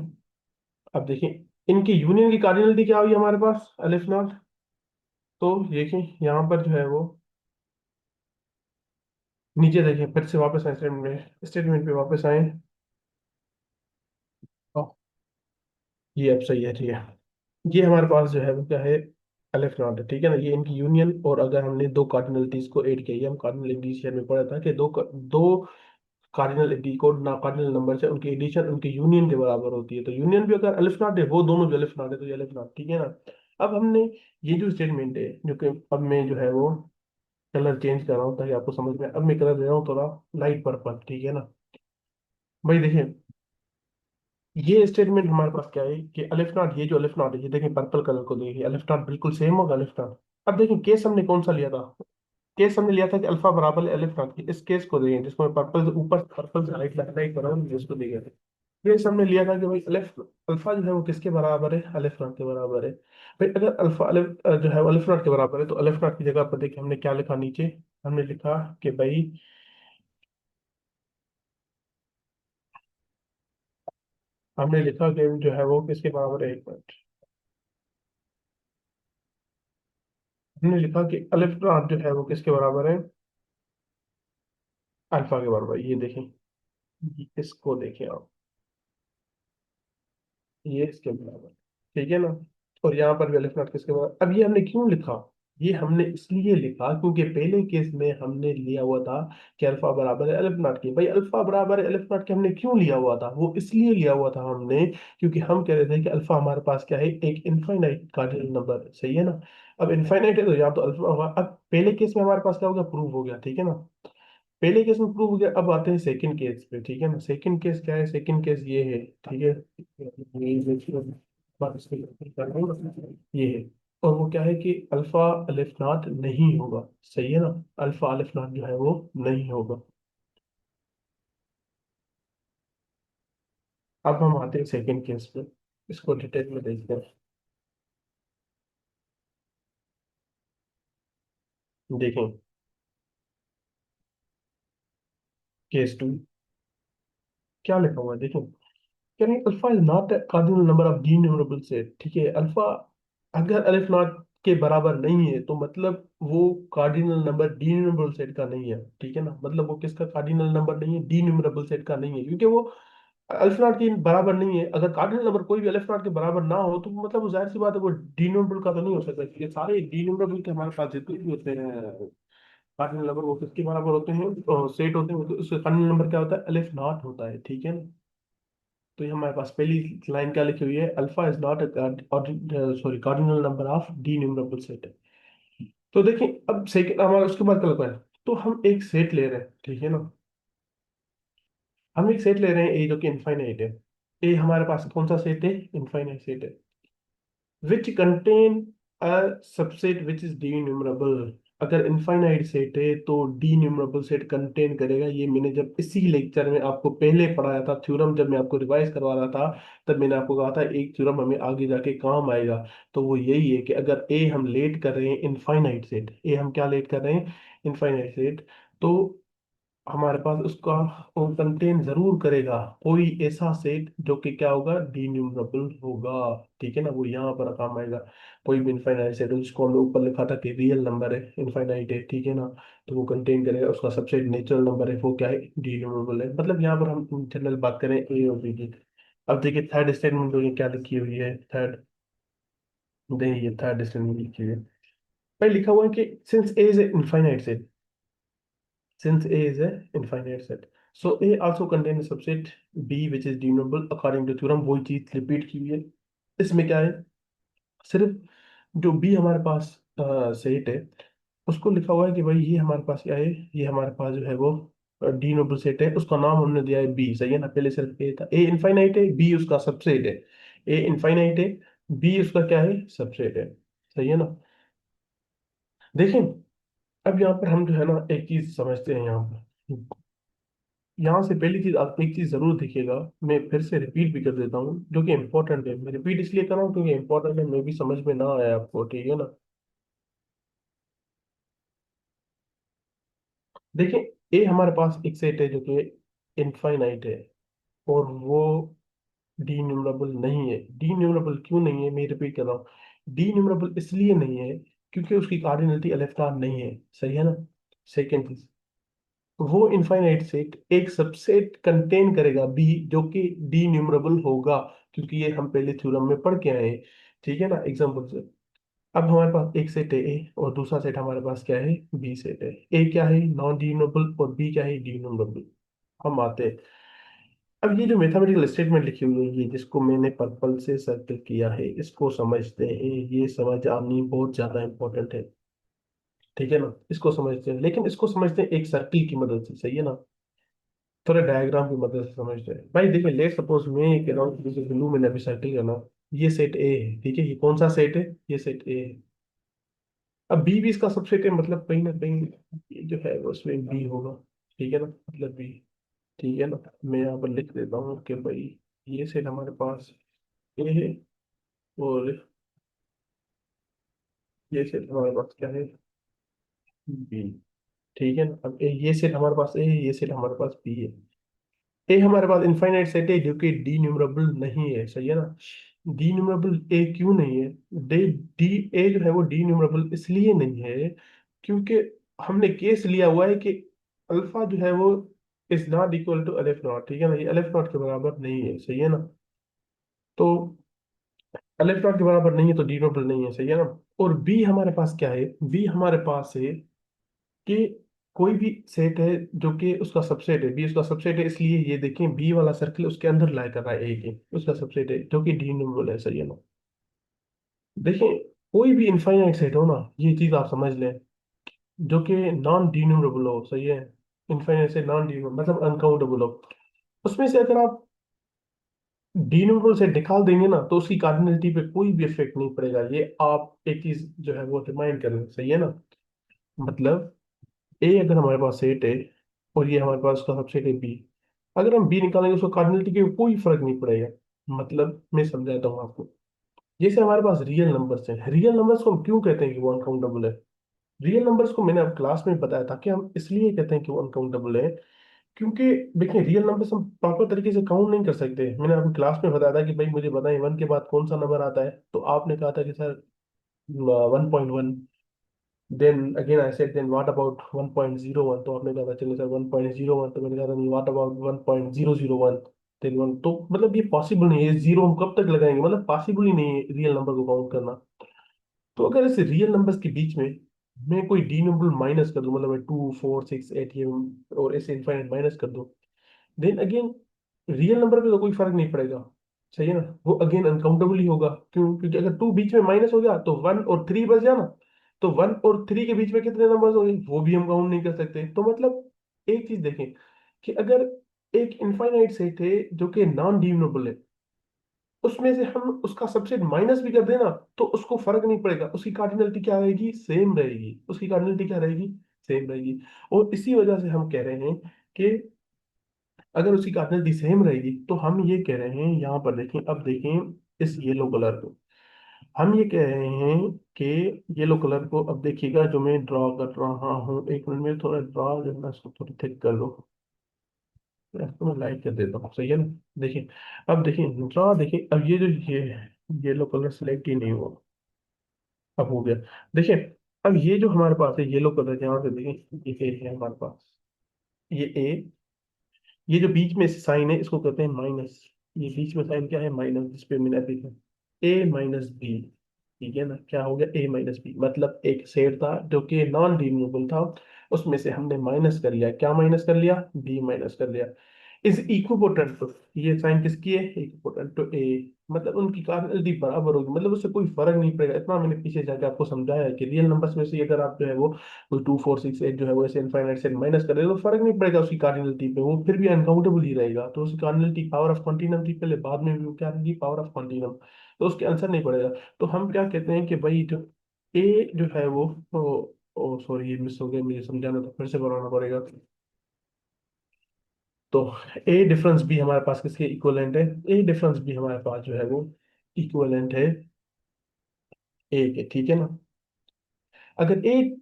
अब देखिए, इनकी यूनियन की कार्डिनलिटी क्या हुई हमारे पास, एलिफ नॉट। तो देखिए यहाँ पर जो है वो, नीचे देखिए, फिर से वापस आए स्टेटमेंट पे वापस आए। हाँ, ये अब सही है, ठीक है। ये हमारे पास जो है वो क्या है, एलिफ नॉट है, ठीक है ना, ये इनकी यूनियन, और अगर हमने दो कार्डिनलिटीज को ऐड किया, ये हम कार्डिनल एडिशन में पढ़ा था कि दो कार्डिनल एडी को ना कार्डिनल नंबर से उनकी एडिशन उनकी यूनियन के बराबर होती है। तो यूनियन भी अगर अलिफ नॉट है, वो दोनों भी अलिफ नॉट है, तो ये अलिफ नॉट, ठीक है ना। अब हमने ये जो स्टेटमेंट है, जो कि अब मैं जो है वो कलर चेंज कर रहा हूँ ताकि आपको समझ में, अब मैं कलर दे रहा हूँ थोड़ा लाइट पर्पल, ठीक है ना। भाई देखिए, ये स्टेटमेंट हमारे पास क्या है कि अलिफ नॉट, ये जो अलिफ नॉट है, ये देखिए पर्पल कलर को देखिए, अलिफ नॉट बिल्कुल सेम होगा अलिफ नॉट। अब देखिए केस हमने कौन सा लिया था, केस हमने लिया था कि अल्फा बराबर है अलिफ नॉट की, इस केस को देखिए जिसको मैं पर्पल से ऊपर, पर्पल से राइट राइट कर रहा हूँ, इसको देखिए। केस हमने लिया था कि भाई अलिफ, अल्फा जो है वो किसके बराबर है, अलिफ नॉट के बराबर है। भाई अगर अल्फा अलिफ जो है वो अलिफ नॉट के बराबर है, तो अलिफ नॉट की जगह पर देखिए हमने क्या लिखा नीचे, हमने लिखा कि भाई, हमने लिखा कि जो है वो किसके बराबर है, एक मिनट, हमने लिखा कि अलिफ नॉट जो है वो किसके बराबर है, अल्फा के बराबर। ये देखें, इसको देखें आप, ये इसके बराबर, ठीक है ना। और यहाँ पर भी अलिफ नॉट किसके बराबर, अब ये हमने क्यों लिखा, ये हमने इसलिए लिखा क्योंकि पहले केस में हमने लिया हुआ था कि अल्फा बराबर है अलिफ नॉट के। भाई अल्फा बराबर है अलिफ नॉट के हमने क्यों लिया हुआ था, वो इसलिए लिया हुआ था हमने, क्योंकि हम कह रहे थे कि अल्फा हमारे पास क्या है, एक इनफाइनाइट कार्डिनल नंबर है, सही है ना। अब इनफाइनाइट है तो यहाँ तो अल्फा होगा। अब पहले केस में हमारे पास क्या हो गया, प्रूव हो गया, ठीक है ना। पहले केस में प्रूव हो गया, अब आते हैं सेकंड केस पे, ठीक है ना। सेकंड केस क्या है, सेकंड केस ये है, ठीक है, ये है। और वो क्या है कि अल्फा अलिफ नॉट नहीं होगा, सही है ना, अल्फा अलिफ नॉट जो है वो नहीं होगा। अब हम आते हैं सेकंड केस पे, इसको डिटेल में देखते हैं। देखें, केस टू क्या लिखा हुआ है, देखें, यानी alpha is not cardinal number of D numerable set, ठीक है। अल्फा अगर अलिफ नॉट के बराबर नहीं है, तो मतलब वो cardinal number D numerable set का नहीं है, ठीक है ना, मतलब वो किसका कार्डिनल नंबर नहीं है, डी न्यूमरेबल सेट का नहीं है, क्योंकि वो अलिफ नॉट के बराबर नहीं है। अगर कार्डिनल नंबर कोई भी अलिफ नॉट के बराबर ना हो, तो मतलब वो जाहिर सी बात है वो डी न्यूमरेबल का तो नहीं हो सकता। ये सारे डी न्यूमरेबल के हमारे पास जितने भी होते हैं कार्डिनल नंबर, वो किसके बराबर होते हैं, सेट होते हैं, तो उसका कार्डिनल नंबर क्या होता है, अलिफ नॉट होता है, ठीक है ना। तो ये हमारे पास पहली लाइन क्या लिखी हुई है, alpha is not sorry cardinal number of D numerable set. तो देखिए, अब सेकंड हमारा उसके बाद क्या लगता है, तो हम एक सेट ले रहे हैं, ठीक है ना। हम एक सेट ले रहे हैं ए जो कि इनफाइनाइट है। ए हमारे पास कौन सा सेट है? इनफाइनाइट सेट है। Which contain a subset which is D numerable. अगर इनफाइनाइट सेट है तो डी न्यूमरेबल सेट कंटेन करेगा। ये मैंने जब इसी लेक्चर में आपको पहले पढ़ाया था, थ्योरम जब मैं आपको रिवाइज करवा रहा था, तब मैंने आपको कहा था एक थ्योरम हमें आगे जाके काम आएगा। तो वो यही है कि अगर ए हम लेट कर रहे हैं इनफाइनाइट सेट, ए हम क्या लेट कर रहे हैं? Infinite set. तो हमारे पास उसका वो कंटेन जरूर करेगा कोई ऐसा सेट जो कि क्या होगा? डीन्यूमरेबल होगा। ठीक है ना, वो यहाँ पर काम आएगा। कोई भी इनफाइनाइट सेट हो जिसको हमने ऊपर लिखा था कि रियल नंबर है, इनफाइनाइट है, ठीक है ना, तो वो कंटेन करेगा। उसका सबसेट नेचुरल नंबर है, वो क्या है? डीन्यूमरेबल है। मतलब यहाँ पर हम जनरल बात करें ए और बी की। अब देखिए थर्ड स्टेटमेंट में क्या लिखी हुई है। थर्ड, देखिए थर्ड स्टेटमेंट लिखी हुई है। भाई लिखा हुआ है कि since A is infinite set, since A is a infinite set, so A also contains a subset B which is denumerable according to theorem। वही चीज रिपीट की हुई है। इसमें क्या है? सिर्फ जो B हमारे पास सेट है, उसको लिखा हुआ है कि भाई ये हमारे पास क्या है? ये हमारे पास जो है वो डीनोबल सेट है। उसका नाम हमने दिया है बी, सही है ना। पहले सिर्फ ए था। ए इनफाइनाइट है, बी उसका सबसेट है। ए इनफाइनाइट है, बी उसका क्या है? सबसेट है। सही है ना। देखें, अब यहाँ पर हम जो है ना एक चीज समझते हैं यहाँ पर। यहाँ से पहली चीज, आप एक चीज जरूर देखिएगा, मैं फिर से रिपीट भी कर देता हूँ जो कि इंपॉर्टेंट है। मैं रिपीट इसलिए कर रहा हूँ क्योंकि इंपॉर्टेंट है, मैं भी समझ में ना आया आपको, ठीक है ना। देखिए ए हमारे पास एक सेट है जो कि इनफाइनाइट है, और वो डी न्यूमरेबल नहीं है। डी न्यूमरेबल क्यों नहीं है? मैं रिपीट कर रहा हूँ। डी न्यूमरेबल इसलिए नहीं है क्योंकि उसकी कार्डिनलिटी अलग नहीं है, सही है ना। सेकेंड चीज, वो इनफाइनाइट सेट एक सबसेट कंटेन करेगा बी जो कि डी न्यूमरेबल होगा, क्योंकि ये हम पहले थ्योरम में पढ़ के आए हैं। ठीक है ना, एग्जांपल से। अब हमारे पास एक सेट है ए, और दूसरा सेट हमारे पास क्या है? बी सेट है। ए क्या है? नॉन डी न्यूमरेबल, और बी क्या है? D numerable. हम आते हैं। अब ये जो मैथमेटिकल स्टेटमेंट लिखी हुई है, ये जिसको मैंने पर्पल से सर्कल किया है, इसको समझते हैं। ये समझ आनी बहुत ज्यादा इंपॉर्टेंट है, ठीक है ना। इसको समझते हैं, लेकिन इसको समझते हैं एक सर्किल की मदद से, सही है ना। थोड़े डायग्राम की मदद से समझते हैं। भाई देखिए, लेट सपोज मैं ये कह रहा हूँ कि जैसे ब्लू मैंने अभी सर्किल करना, ये सेट ए है, ठीक है। ये कौन सा सेट है? ये सेट ए है। अब बी भी इसका सबसेट है, मतलब कहीं ना कहीं ये जो है वो उसमें बी होगा, ठीक है ना, मतलब बी। ठीक है ना। मैं यहाँ पर लिख देता हूँ कि भाई ये सेट हमारे पास ए है, और ये सेट हमारे पास क्या है? बी। ठीक है ना। अब ये सेट हमारे पास ए है, ये सेट हमारे पास बी है। ए हमारे पास इनफाइनाइट सेट है जो कि डी न्यूमरेबल नहीं है, सही है ना। डी न्यूमरेबल ए क्यों नहीं है? डी डी ए जो है वो डी न्यूमरेबल इसलिए नहीं है क्योंकि हमने केस लिया हुआ है कि अल्फा जो है वो इज नॉट इक्वल टू अलिफ नॉट, ठीक है ना। ये अलिफ नॉट के बराबर नहीं है, सही है ना। तो अलिफ नॉट के बराबर नहीं है तो डी न्यूमरेबल नहीं है, सही है ना। और बी हमारे पास क्या है? बी हमारे पास है कि कोई भी सेट है जो कि उसका सबसेट है, बी उसका सबसेट है, इसलिए ये देखें बी वाला सर्कल उसके अंदर लाई कर रहा है, ए के उसका सबसेट है जो कि डी नंबर है, सही है ना। देखें, कोई भी इनफाइनाइट सेट हो ना, ये चीज आप समझ लें, जो कि नॉन डीन्यूमरेबल हो, सही है। इनफाइनाइट से नॉन डीन्यूमरेबल मतलब अनकाउंटेबल हो, उसमें से अगर आप डीन्यूमरेबल से निकाल देंगे ना तो उसकी कार्डिनलिटी पे कोई भी इफेक्ट नहीं पड़ेगा। ये आप एक चीज जो है वो रिमाइंड करें, सही है ना। मतलब ए अगर हमारे पास सेट है, और ये हमारे पास उसका सबसेट है बी, अगर हम बी निकालेंगे उसका कार्डिनलिटी के कोई फर्क नहीं पड़ेगा। मतलब मैं समझाता हूँ आपको। जैसे हमारे पास रियल नंबर्स हैं, रियल नंबर्स को हम क्यों कहते हैं कि वो अनकाउंटेबल है? रियल नंबर्स को मैंने अब क्लास में बताया था कि हम इसलिए कहते हैं कि वो अनकाउंटेबल है क्योंकि देखिए रियल नंबर्स हम प्रॉपर तरीके से काउंट नहीं कर सकते। मैंने आपको क्लास में बताया था कि भाई मुझे बताएं वन के बाद कौन सा नंबर आता है, तो आपने कहा था कि sir 1.1। Then again I said then what about 1.01, तो आपने कहा था चलिए सर 1.01, तो मैंने कहा था नहीं व्हाट अबाउट 1.001। देन वन, तो मतलब ये पॉसिबल नहीं है, जीरो हम कब तक लगाएंगे? मतलब पॉसिबल ही नहीं है रियल नंबर को काउंट करना। तो अगर ऐसे रियल नंबर्स के बीच में मैं कोई डी नंबर माइनस कर दूं, मतलब मैं 2 4 6 8 ये और ऐसे इनफाइनाइट माइनस कर दूं, देन अगेन रियल नंबर पे तो कोई फर्क नहीं पड़ेगा, सही है ना। वो अगेन अनकाउंटेबल ही होगा। क्यों? क्योंकि अगर टू बीच में माइनस हो गया तो 1 और 3 बच जाना, तो 1 और 3 के बीच में कितने नंबर्स होंगे वो भी हम काउंट नहीं कर सकते। तो मतलब एक चीज देखें कि अगर एक इनफाइनाइट सेट है जो कि नॉन डिविजिबल है, उसमें से हम उसका सबसेट माइनस भी कर देना तो उसको फर्क नहीं पड़ेगा, उसकी कार्डिनलिटी क्या रहेगी, सेम रहेगी, उसकी कार्डिनलिटी क्या रहेगी, सेम रहेगी। और इसी वजह से हम कह रहे हैं कि अगर उसकी कार्डिनलिटी सेम रहेगी तो हम ये कह रहे हैं, यहाँ पर देखें, अब देखें इस येलो कलर को, हम ये कह रहे हैं कि येलो कलर को, अब देखिएगा जो मैं ड्रॉ कर रहा हूँ, एक मिनट में थोड़ा ड्रॉ जो है ना इसको थोड़ा थिक कर दो, इसको मैं लाइट कर देता हूँ, सही है ना। देखिए, अब देखिए ड्रॉ, देखिए अब ये जो ये येलो कलर सेलेक्ट ही नहीं हुआ, अब हो गया। देखिए, अब ये जो हमारे पास है येलो कलर, यहाँ से देखिए ये A है हमारे पास, ये ए, ये जो बीच में साइन है इसको कहते हैं माइनस, ये बीच में साइन क्या है, माइनस, जिसपे मैंने लिखा ए माइनस बी, ठीक है ना, क्या हो गया, ए माइनस बी, मतलब एक सेट था जो कि नॉन रिमूवेबल था, उसमें से हमने माइनस कर लिया, क्या माइनस कर लिया, बी माइनस कर लिया, इज इक्विपोटेंट टू, ये साइन किसकी है, इक्विपोटेंट टू ए, मतलब उनकी कार्डिनलिटी बराबर होगी, मतलब उससे कोई फर्क नहीं पड़ेगा। इतना मैंने पीछे जाके आपको समझाया है कि रियल नंबर्स में से अगर आप जो है वो कोई 2 4 6 8 जो है वो ऐसे इनफाइनाइट से माइनस कर दे तो फर्क नहीं पड़ेगा उसकी कार्डिनलिटी पे, वो फिर भी अनकाउंटेबल ही रहेगा, तो उसकी कार्डिनलिटी पावर ऑफ कॉन्टिनम थी पहले, बाद में भी वो क्या रहेगी, पावर ऑफ कॉन्टिनम, तो उसके आंसर नहीं पड़ेगा। तो हम क्या कहते हैं कि भाई जो ए जो है वो ओ सॉरी, ये मिस हो गया, मुझे समझाना तो फिर से बनाना पड़ेगा। तो ए डिफरेंस भी हमारे पास किसके इक्विवेलेंट है, ए डिफरेंस भी हमारे पास जो है वो इक्विवेलेंट है ए के, ठीक है ना। अगर ए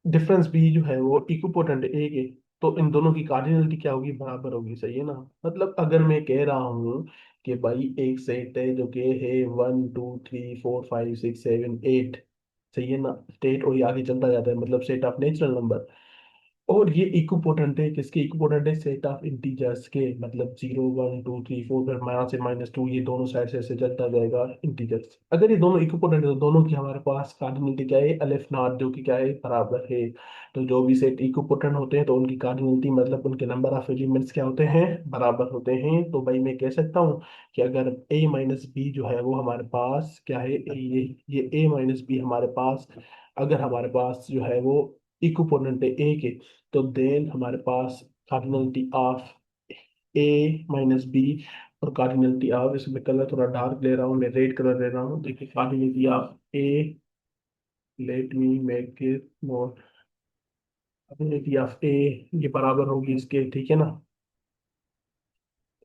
डिफरेंस भी जो है वो इक्विपोटेंट ए के, तो इन दोनों की कार्डिनलिटी क्या होगी, बराबर होगी, सही है ना। मतलब अगर मैं कह रहा हूँ कि भाई एक सेट है जो कि है 1 2 3 4 5 6 7 8, सही है ना, स्टेट और ये आगे चलता जाता है, मतलब सेट ऑफ नेचुरल नंबर, और ये इक्विपोटेंट है किसके, इक्विपोटेंट है सेट ऑफ इंटीजर्स के, मतलब 0 1 2 3 4, फिर माइनस से -2, ये दोनों साइड से ऐसे चलता जाएगा इंटीजर्स। अगर ये दोनों इक्विपोटेंट है तो दोनों की हमारे पास कार्डिनलिटी क्या है, अलिफ नॉट, जो कि क्या है, बराबर है। तो जो भी सेट इक्विपोटेंट होते हैं तो उनकी कार्डिनलिटी मतलब उनके नंबर ऑफ एलिमेंट्स क्या होते हैं, बराबर होते हैं। तो भाई मैं कह सकता हूँ कि अगर a माइनस बी जो है वो हमारे पास क्या है, ये a माइनस बी हमारे पास, अगर हमारे पास जो है वो इक्विपोनेंट है ए के, तो देन हमारे पास cardinality of A minus B, और कार्डिनलिटी ऑफ, इसमें कलर थोड़ा डार्क ले रहा हूँ, मैं रेड कलर ले रहा हूँ, देखिए cardinality of A, let me make it more, cardinality of A ये बराबर होगी इसके, ठीक है ना।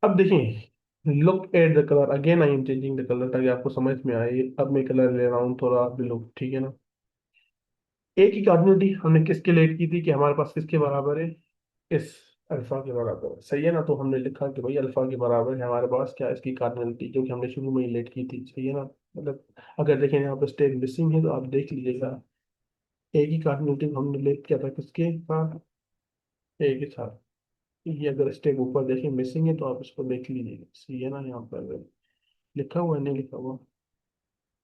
अब देखिए, look at the colour, again I am changing the colour ताकि आपको समझ में आए, अब मैं कलर ले रहा हूँ थोड़ा ब्लू, ठीक है ना। ए की कार्डिनलिटी हमने किसके लेट की थी कि हमारे पास किसके बराबर है, इस अल्फा के बराबर है, सही है ना। तो हमने लिखा कि भाई अल्फा के बराबर है हमारे पास क्या, इसकी कार्डिनलिटी, जो कि हमने शुरू में ही लेट की थी, सही है ना। मतलब अगर देखें यहाँ पर स्टेप मिसिंग है तो आप देख लीजिएगा, ए की कार्डिनलिटी हमने लेट किया था किसके साथ, ए के साथ, ये अगर स्टेप ऊपर देखें मिसिंग है तो आप इसको देख लीजिएगा, सही है ना। यहाँ पर लिखा हुआ है, नहीं लिखा हुआ,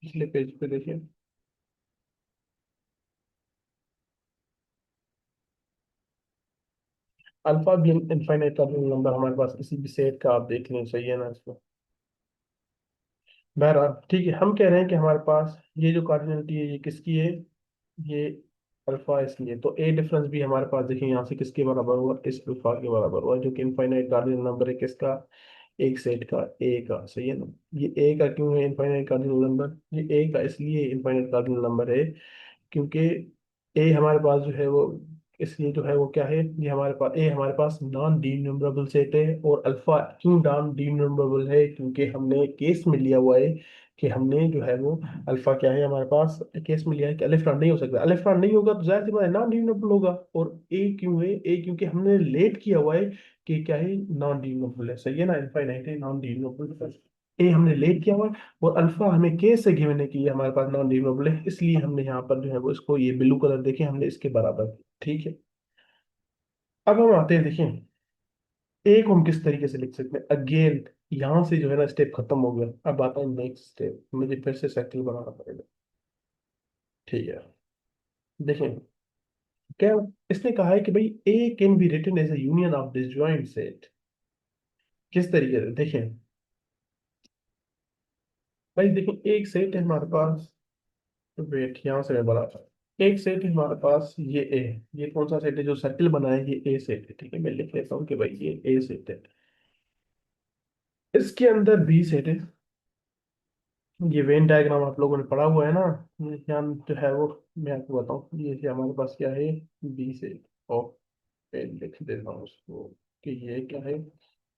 पिछले पेज पे देखिए, अल्फा भी इनफाइनाइट का नंबर हमारे पास किसी भी सेट का, आप देख लें, सही है ना इसको। बहरहाल ठीक है, हम कह रहे हैं कि हमारे पास ये जो कार्डिनलिटी है ये किसकी है, ये अल्फा इसकी है। तो ए डिफरेंस भी हमारे पास देखिए यहाँ से किसके बराबर हुआ, इस अल्फा के बराबर हुआ, जो कि इनफाइनाइट कार्डिनल नंबर है किसका, एक सेट का, ए का, सही है ना। ये ए का क्यों है इनफाइनाइट कार्डिनल नंबर, ये ए का इसलिए इनफाइनाइट कार्डिनल नंबर है क्योंकि ए हमारे पास जो है वो, इसलिए जो है वो क्या है, ये हमारे पास ए हमारे पास नॉन डीनम्बरेबल सेट है। और अल्फा क्यों नॉन डीनम्बरेबल है, क्योंकि हमने केस में लिया हुआ है कि हमने जो है वो अल्फा क्या है हमारे पास केस में लिया है कि अलिफ नॉट नहीं हो सकता, अलिफ नॉट नहीं होगा तो जाहिर सी बात है नॉन डीनम्बरेबल होगा। और ए क्यों है, ए क्योंकि हमने लेट किया हुआ है कि क्या है, नॉन डीनम्बरेबल है, सही है ना, इनफाइनाइट है, नॉन डीनम्बरेबल, ए हमने लेट किया हुआ है। और अल्फा हमें केस से गिवन है कि ये हमारे पास नॉन रिमूवेबल है, इसलिए हमने यहाँ पर जो है वो इसको ये ब्लू कलर देखे हमने इसके बराबर किया, ठीक है। अब हम आते हैं, देखें ए को हम किस तरीके से लिख सकते हैं, अगेन यहाँ से जो है ना स्टेप खत्म हो गया, अब आता है नेक्स्ट स्टेप, मुझे फिर से सर्किल बनाना पड़ेगा, ठीक है। देखें क्या इसने कहा है कि भाई A can be written as a union of disjoint set, किस तरीके से देखें, भाई देखें एक सेट है हमारे पास, वेट यहाँ से मैं बनाता हूँ, एक सेट है हमारे पास, ये ए। ये कौन सा सेट है जो सर्किल बना है? ये ए सेट है, ठीक है। मैं लिख लेता हूँ कि भाई ये ए सेट है। इसके अंदर बी सेट है। ये वेन डायग्राम आप लोगों ने पढ़ा हुआ है ना। ये क्या जो है वो, मैं आपको बताऊँ। ये हमारे पास क्या है? B set. और मैं लिख देता हूँ उसको कि ये क्या है,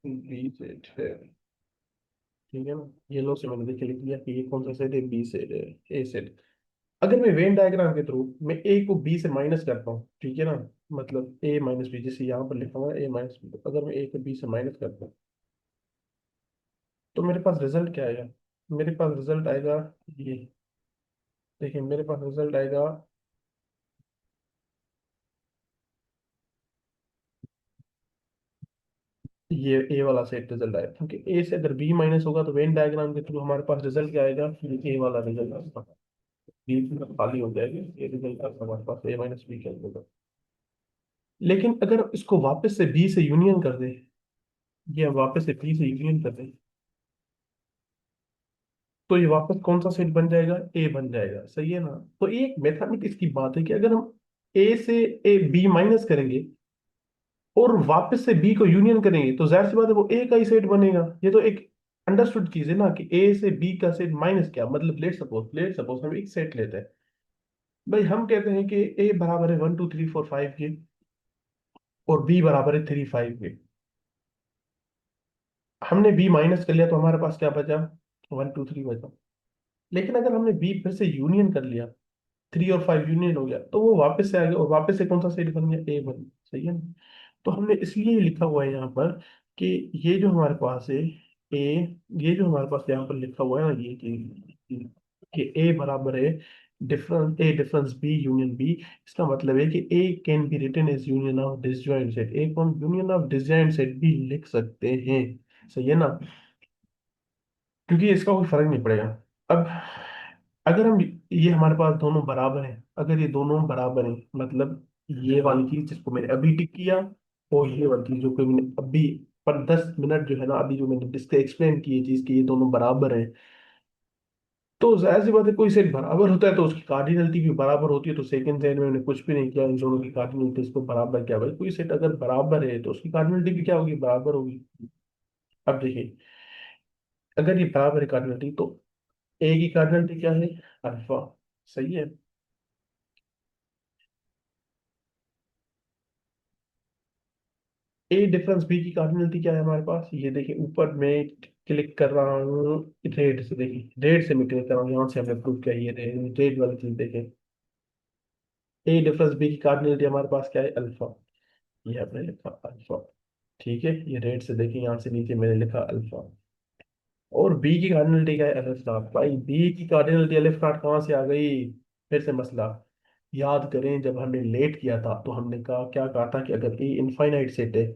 बी सेट है। ठीक है ना। ये लो से मैंने देखिए लिख लिया कि ये कौन सा सेट है, बी सेट है, ए सेट। अगर मैं वेन डायग्राम के थ्रू मैं ए को बी से माइनस करता हूँ, ठीक है ना, मतलब ए माइनस बी, जैसे यहाँ पर लिखा हुआ है ए माइनस बी, अगर मैं ए को बी से माइनस करता हूँ तो मेरे पास रिजल्ट क्या आएगा? मेरे पास रिजल्ट आएगा ये। देखिए मेरे पास रिजल्ट आएगा ये ए वाला सेट रिजल्ट आएगा, क्योंकि ए से अगर बी माइनस होगा तो वेन डायग्राम के थ्रू हमारे पास रिजल्ट क्या आएगा, ये ए वाला रिजल्ट आएगा। बी खाली हो जाएगी, ये रिजल्ट आएगा हमारे पास ए माइनस बी के अंदर। लेकिन अगर इसको वापस से बी से यूनियन कर दे, ये वापस से बी से यूनियन कर दे, तो ये वापस कौन सा सेट बन जाएगा, ए बन जाएगा। सही है ना। तो ये एक मैथमेटिक्स की बात है कि अगर हम ए से ए बी माइनस करेंगे और वापस से बी को यूनियन करेंगे तो जाहिर सी बात है वो ए का ही सेट बनेगा। ये तो एक अंडरस्टूड चीज है ना कि ए से बी का सेट माइनस क्या मतलब। लेट सपोज हम एक सेट लेते हैं। भाई हम कहते हैं कि ए बराबर है 1 2 3 4 5 के, और बी बराबर है 3 5 के। हमने बी माइनस कर लिया तो हमारे पास क्या बचा, 1 2 3 बचा। लेकिन अगर हमने बी फिर से यूनियन कर लिया, 3 और 5 यूनियन हो गया, तो वो वापस से आ गया और वापस से कौन सा सेट बन गया, ए बन गया। सही है ना। तो हमने इसलिए लिखा हुआ है यहाँ पर कि ये जो हमारे पास है ए, ये जो हमारे पास यहाँ पर लिखा हुआ है ना, ये कि ए बराबर है डिफरेंस बी यूनियन बी। इसका मतलब है कि A can be written as union of disjoint set. A को हम यूनियन ऑफ डिसजॉइंट सेट भी लिख सकते हैं। सही है ना। क्योंकि इसका कोई फर्क नहीं पड़ेगा। अब अगर हम, ये हमारे पास दोनों बराबर हैं, अगर ये दोनों बराबर हैं मतलब ये वाली चीज जिसको मैंने अभी टिक किया, और ये वाली चीज जो कि मैंने अभी पर 10 मिनट जो है ना, अभी जो मैंने डिस्क एक्सप्लेन की है चीज कि ये दोनों बराबर हैं, तो जाहिर सी बात है कोई सेट बराबर होता है तो उसकी कार्डिनलिटी भी बराबर होती है। तो सेकंड सेट में मैंने कुछ भी नहीं किया, इन दोनों की कार्डिनलिटी इसको बराबर किया। भाई कोई सेट अगर बराबर है तो उसकी कार्डिनलिटी भी क्या होगी, बराबर होगी। अब देखिए, अगर ये बराबर है कार्डिनलिटी, तो ए की कार्डिनलिटी क्या है, अल्फा। सही है। ए डिफरेंस बी की कार्डिनलिटी क्या है हमारे पास, ये देखिए ऊपर मैं क्लिक कर रहा हूँ। रेड से देखिए, रेड से मैं क्लिक कर रहा हूँ, यहाँ से हमने प्रूव किया। ये रेड वाली चीज देखें, ए डिफरेंस बी की कार्डिनलिटी हमारे पास क्या है, अल्फा। ये हमने लिखा अल्फा। ठीक है, ये रेड से देखिए, यहाँ से नीचे मैंने लिखा अल्फा। और बी की कार्डिनलिटी क्या है, अलिफ नॉट। भाई बी की कार्डिनलिटी अलिफ नॉट कहाँ से आ गई? फिर से मसला याद करें, जब हमने लेट किया था तो हमने कहा, क्या कहा था कि अगर ए इनफाइनाइट सेट है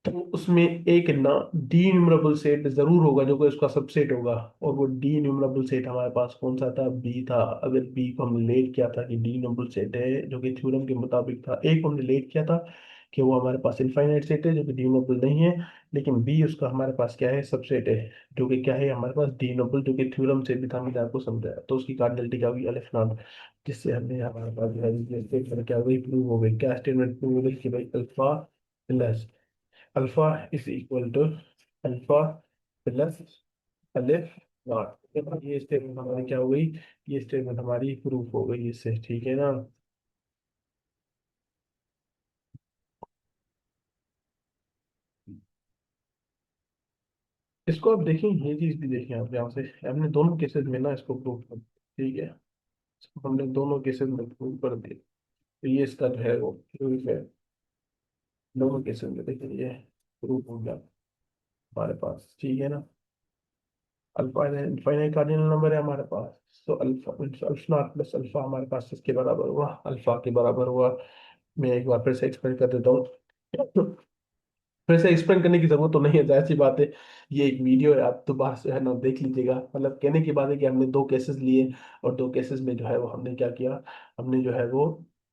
तो उसमें एक ना डी न्यूमरेबल सेट जरूर होगा जो कि उसका सबसेट होगा। और वो डी न्यूमरेबल सेट हमारे पास कौन सा था, बी था। अगर बी को हमने लेट किया था कि डी न्यूमरेबल सेट है जो कि थ्योरम के मुताबिक था, ए को हमने लेट किया था कि वो हमारे पास इनफाइनाइट सेट है जो कि डी न्यूमरेबल नहीं है, लेकिन बी उसका हमारे पास क्या है, सबसेट है जो कि क्या है हमारे पास, डी न्यूमरेबल, जो कि थ्योरम से भी था, मैंने आपको समझाया। तो उसकी कार्डिनलिटी क्या होगी, अलिफ नाम। जिससे हमने हमारे पास जो है ये स्टेटमेंट क्या हो गई, प्रूव हो गई। क्या स्टेटमेंट प्रूव हो गई कि भाई alpha is equal to alpha plus aleph naught. देखो ये स्टेटमेंट हमारी क्या हो गई, ये स्टेटमेंट हमारी प्रूफ हो गई इससे। ठीक है ना। इसको आप देखें, ये चीज भी देखें आप यहाँ से, हमने दोनों केसेस में ना इसको प्रूव कर दिया। ठीक है, इसको हमने दोनों केसेस में प्रूव कर दिया। तो ये इसका जो है वो प्रूफ है। दोनों केसेस में देखिए ये प्रूफ हो गया हमारे पास। ठीक है ना। अल्फा इनफाइनाइट कार्डिनल नंबर है हमारे पास, तो alpha alpha not plus alpha हमारे पास इसके बराबर हुआ, अल्फा के बराबर हुआ। मैं एक बार फिर से एक्सप्लेन कर देता हूँ। फिर से एक्सप्लेन करने की जरूरत तो नहीं है, जाहिर सी बात है। ये एक वीडियो है, आप दोबारा से है ना देख लीजिएगा। मतलब कहने की बात है कि हमने दो केसेस लिए, और दो केसेस में जो है वो हमने क्या किया, हमने जो है वो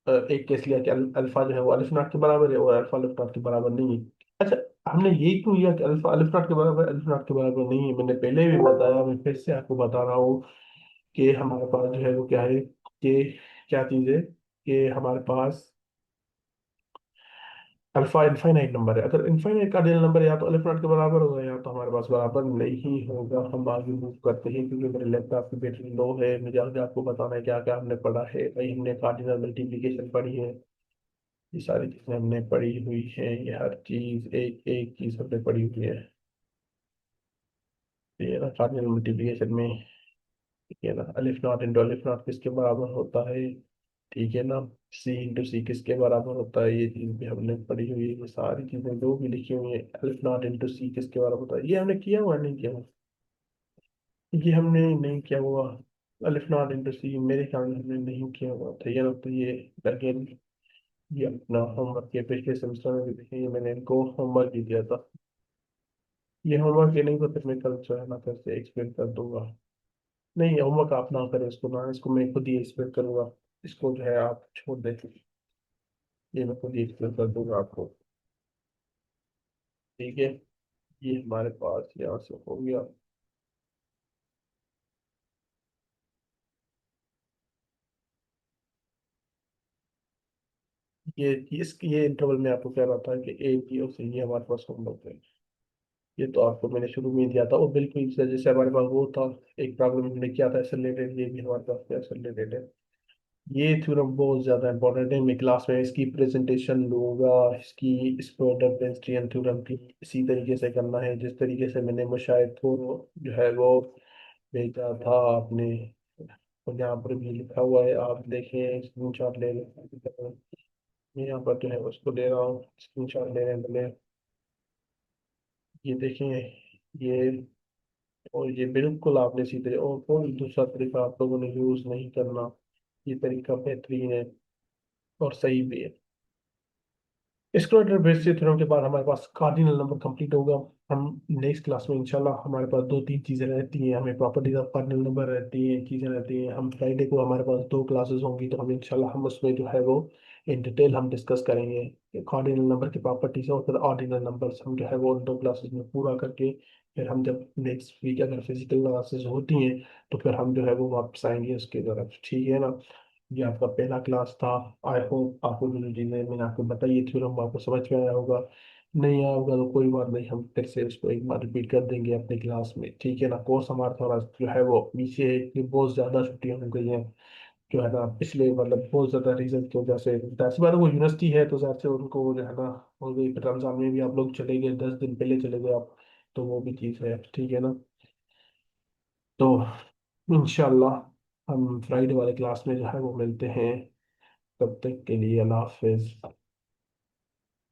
एक केस लिया कि अल्फा जो है वो अलिफ नॉट के बराबर है और अल्फा अलिफ नॉट के बराबर नहीं है। अच्छा, हमने ये क्यों लिया कि अल्फा अलिफ नॉट के बराबर अलिफ नॉट के बराबर नहीं है? मैंने पहले भी बताया, मैं फिर से आपको बता रहा हूँ कि हमारे पास जो है वो क्या है कि क्या चीज़ है, कि हमारे पास अल्फा इनफाइनाइट नंबर है। अगर इनफाइनाइट कार्डिनल नंबर या तो अलिफ नॉट के बराबर होगा या तो हमारे पास बराबर नहीं होगा। हम आगे मूव करते हैं क्योंकि मेरे लैपटॉप की बैटरी लो है। मुझे आगे आपको बताना है क्या क्या हमने पढ़ा है। भाई हमने कार्डिनल मल्टीप्लिकेशन पढ़ी है, ये सारी चीजें हमने पढ़ी हुई है। ये हर चीज एक एक चीज हमने पढ़ी हुई है। ये ना कार्डिनल मल्टीप्लिकेशन में, ठीक है ना, अलिफ नॉट इंटू अलिफ नॉट किसके बराबर होता है, ठीक है ना, सी इंटू सी किसके बराबर होता है, ये चीज भी हमने पढ़ी हुई है। ये सारी चीजें जो भी लिखी हुई है, अलिफ नॉट इंटू सी किसके बराबर होता है, ये हमने किया हुआ नहीं किया हुआ, ये हमने नहीं किया हुआ। अलिफ नॉट इंटू सी मेरे ख्याल में हमने नहीं किया हुआ था, ये ना, तो ये अगेन ये अपना होमवर्क, ये पिछले सेमेस्टर में भी देखेंगे, मैंने इनको होमवर्क ही दिया था। ये होमवर्क ये नहीं तो फिर मैं कल जो है ना फिर से एक्सप्लेन कर दूंगा। नहीं, होमवर्क आप ना करें इसको, ना इसको मैं खुद ही एक्सप्लेन करूंगा। इसको जो है आप छोड़ दें, ये मैं खुद ही एक्सप्लेन कर दूंगा आपको, ठीक है। ये हमारे पास यहाँ से हो गया। ये इंटरवल में आपको कह रहा था कि ए बी और सी ये हमारे पास होमवर्क है। ये तो आपको मैंने शुरू में ही दिया था, और बिल्कुल जैसे हमारे पास वो था, एक प्रॉब्लम हमने किया था इससे रिलेटेड, ये भी हमारे पास इससे रिलेटेड है। ये थ्योरम बहुत ज़्यादा इंपॉर्टेंट है। मैं क्लास में इसकी प्रेजेंटेशन लूंगा, इसकी इस प्रोडक्ट पेंस्ट्रियन थ्योरम की इसी तरीके से करना है जिस तरीके से मैंने मुशाहिद को जो है वो भेजा था आपने। और यहाँ पर भी लिखा हुआ है, आप देखें, स्क्रीनशॉट ले लें। मैं यहाँ पर जो है उसको ले रहा हूँ, स्क्रीनशॉट ले रहे हैं। ये देखें, ये, और ये बिल्कुल आपने सीधे, और कोई दूसरा तरीका आप लोगों ने यूज़ नहीं करना। ये तरीका बेहतरीन है और सही भी है। स्क्वाड्रन बेसिस थ्योरम के बाद हमारे पास कार्डिनल नंबर कंप्लीट होगा। हम नेक्स्ट क्लास में इंशाल्लाह, हमारे पास दो तीन चीज़ें रहती हैं, हमें प्रॉपर्टीज ऑफ कार्डिनल नंबर रहती हैं, चीज़ें रहती हैं। हम फ्राइडे को हमारे पास दो क्लासेस होंगी, तो हम इंशाल्लाह हम उसमें जो है वो इन डिटेल हम डिस्कस करेंगे कार्डिनल नंबर की प्रॉपर्टीज, और फिर ऑर्डिनल नंबर्स हम जो है वो उन दो क्लासेस में पूरा करके फिर हम जब नेक्स्ट वीक अगर फिजिकल क्लासेस होती हैं तो फिर हम जो है वो वापस आएंगे उसकी तरफ, ठीक है ना। ये आपका पहला क्लास था। आई होप आपको जो जो चीज़ें मैंने आपको बताई ये थ्योरम आपको समझ में आया होगा। नहीं आया होगा तो कोई बात नहीं, हम फिर से इसको एक बार रिपीट कर देंगे अपनी क्लास में, ठीक है ना। कोर्स हमारा थोड़ा जो है वो पीछे है कि बहुत ज़्यादा छुट्टियां हो गई हैं, जो है ना, पिछले मतलब बहुत ज़्यादा रीजन की वजह से। ऐसी बात है, वो यूनिवर्सिटी है तो ज़्यादा से उनको जो है ना हो गई। फिर रमजान में भी आप लोग चले गए, 10 दिन पहले चले गए आप, तो वो भी चीज़ है, ठीक है ना। तो इंशाल्लाह हम फ्राइडे वाले क्लास में जो है वो मिलते हैं। तब तक के लिए अल्लाह हाफिज।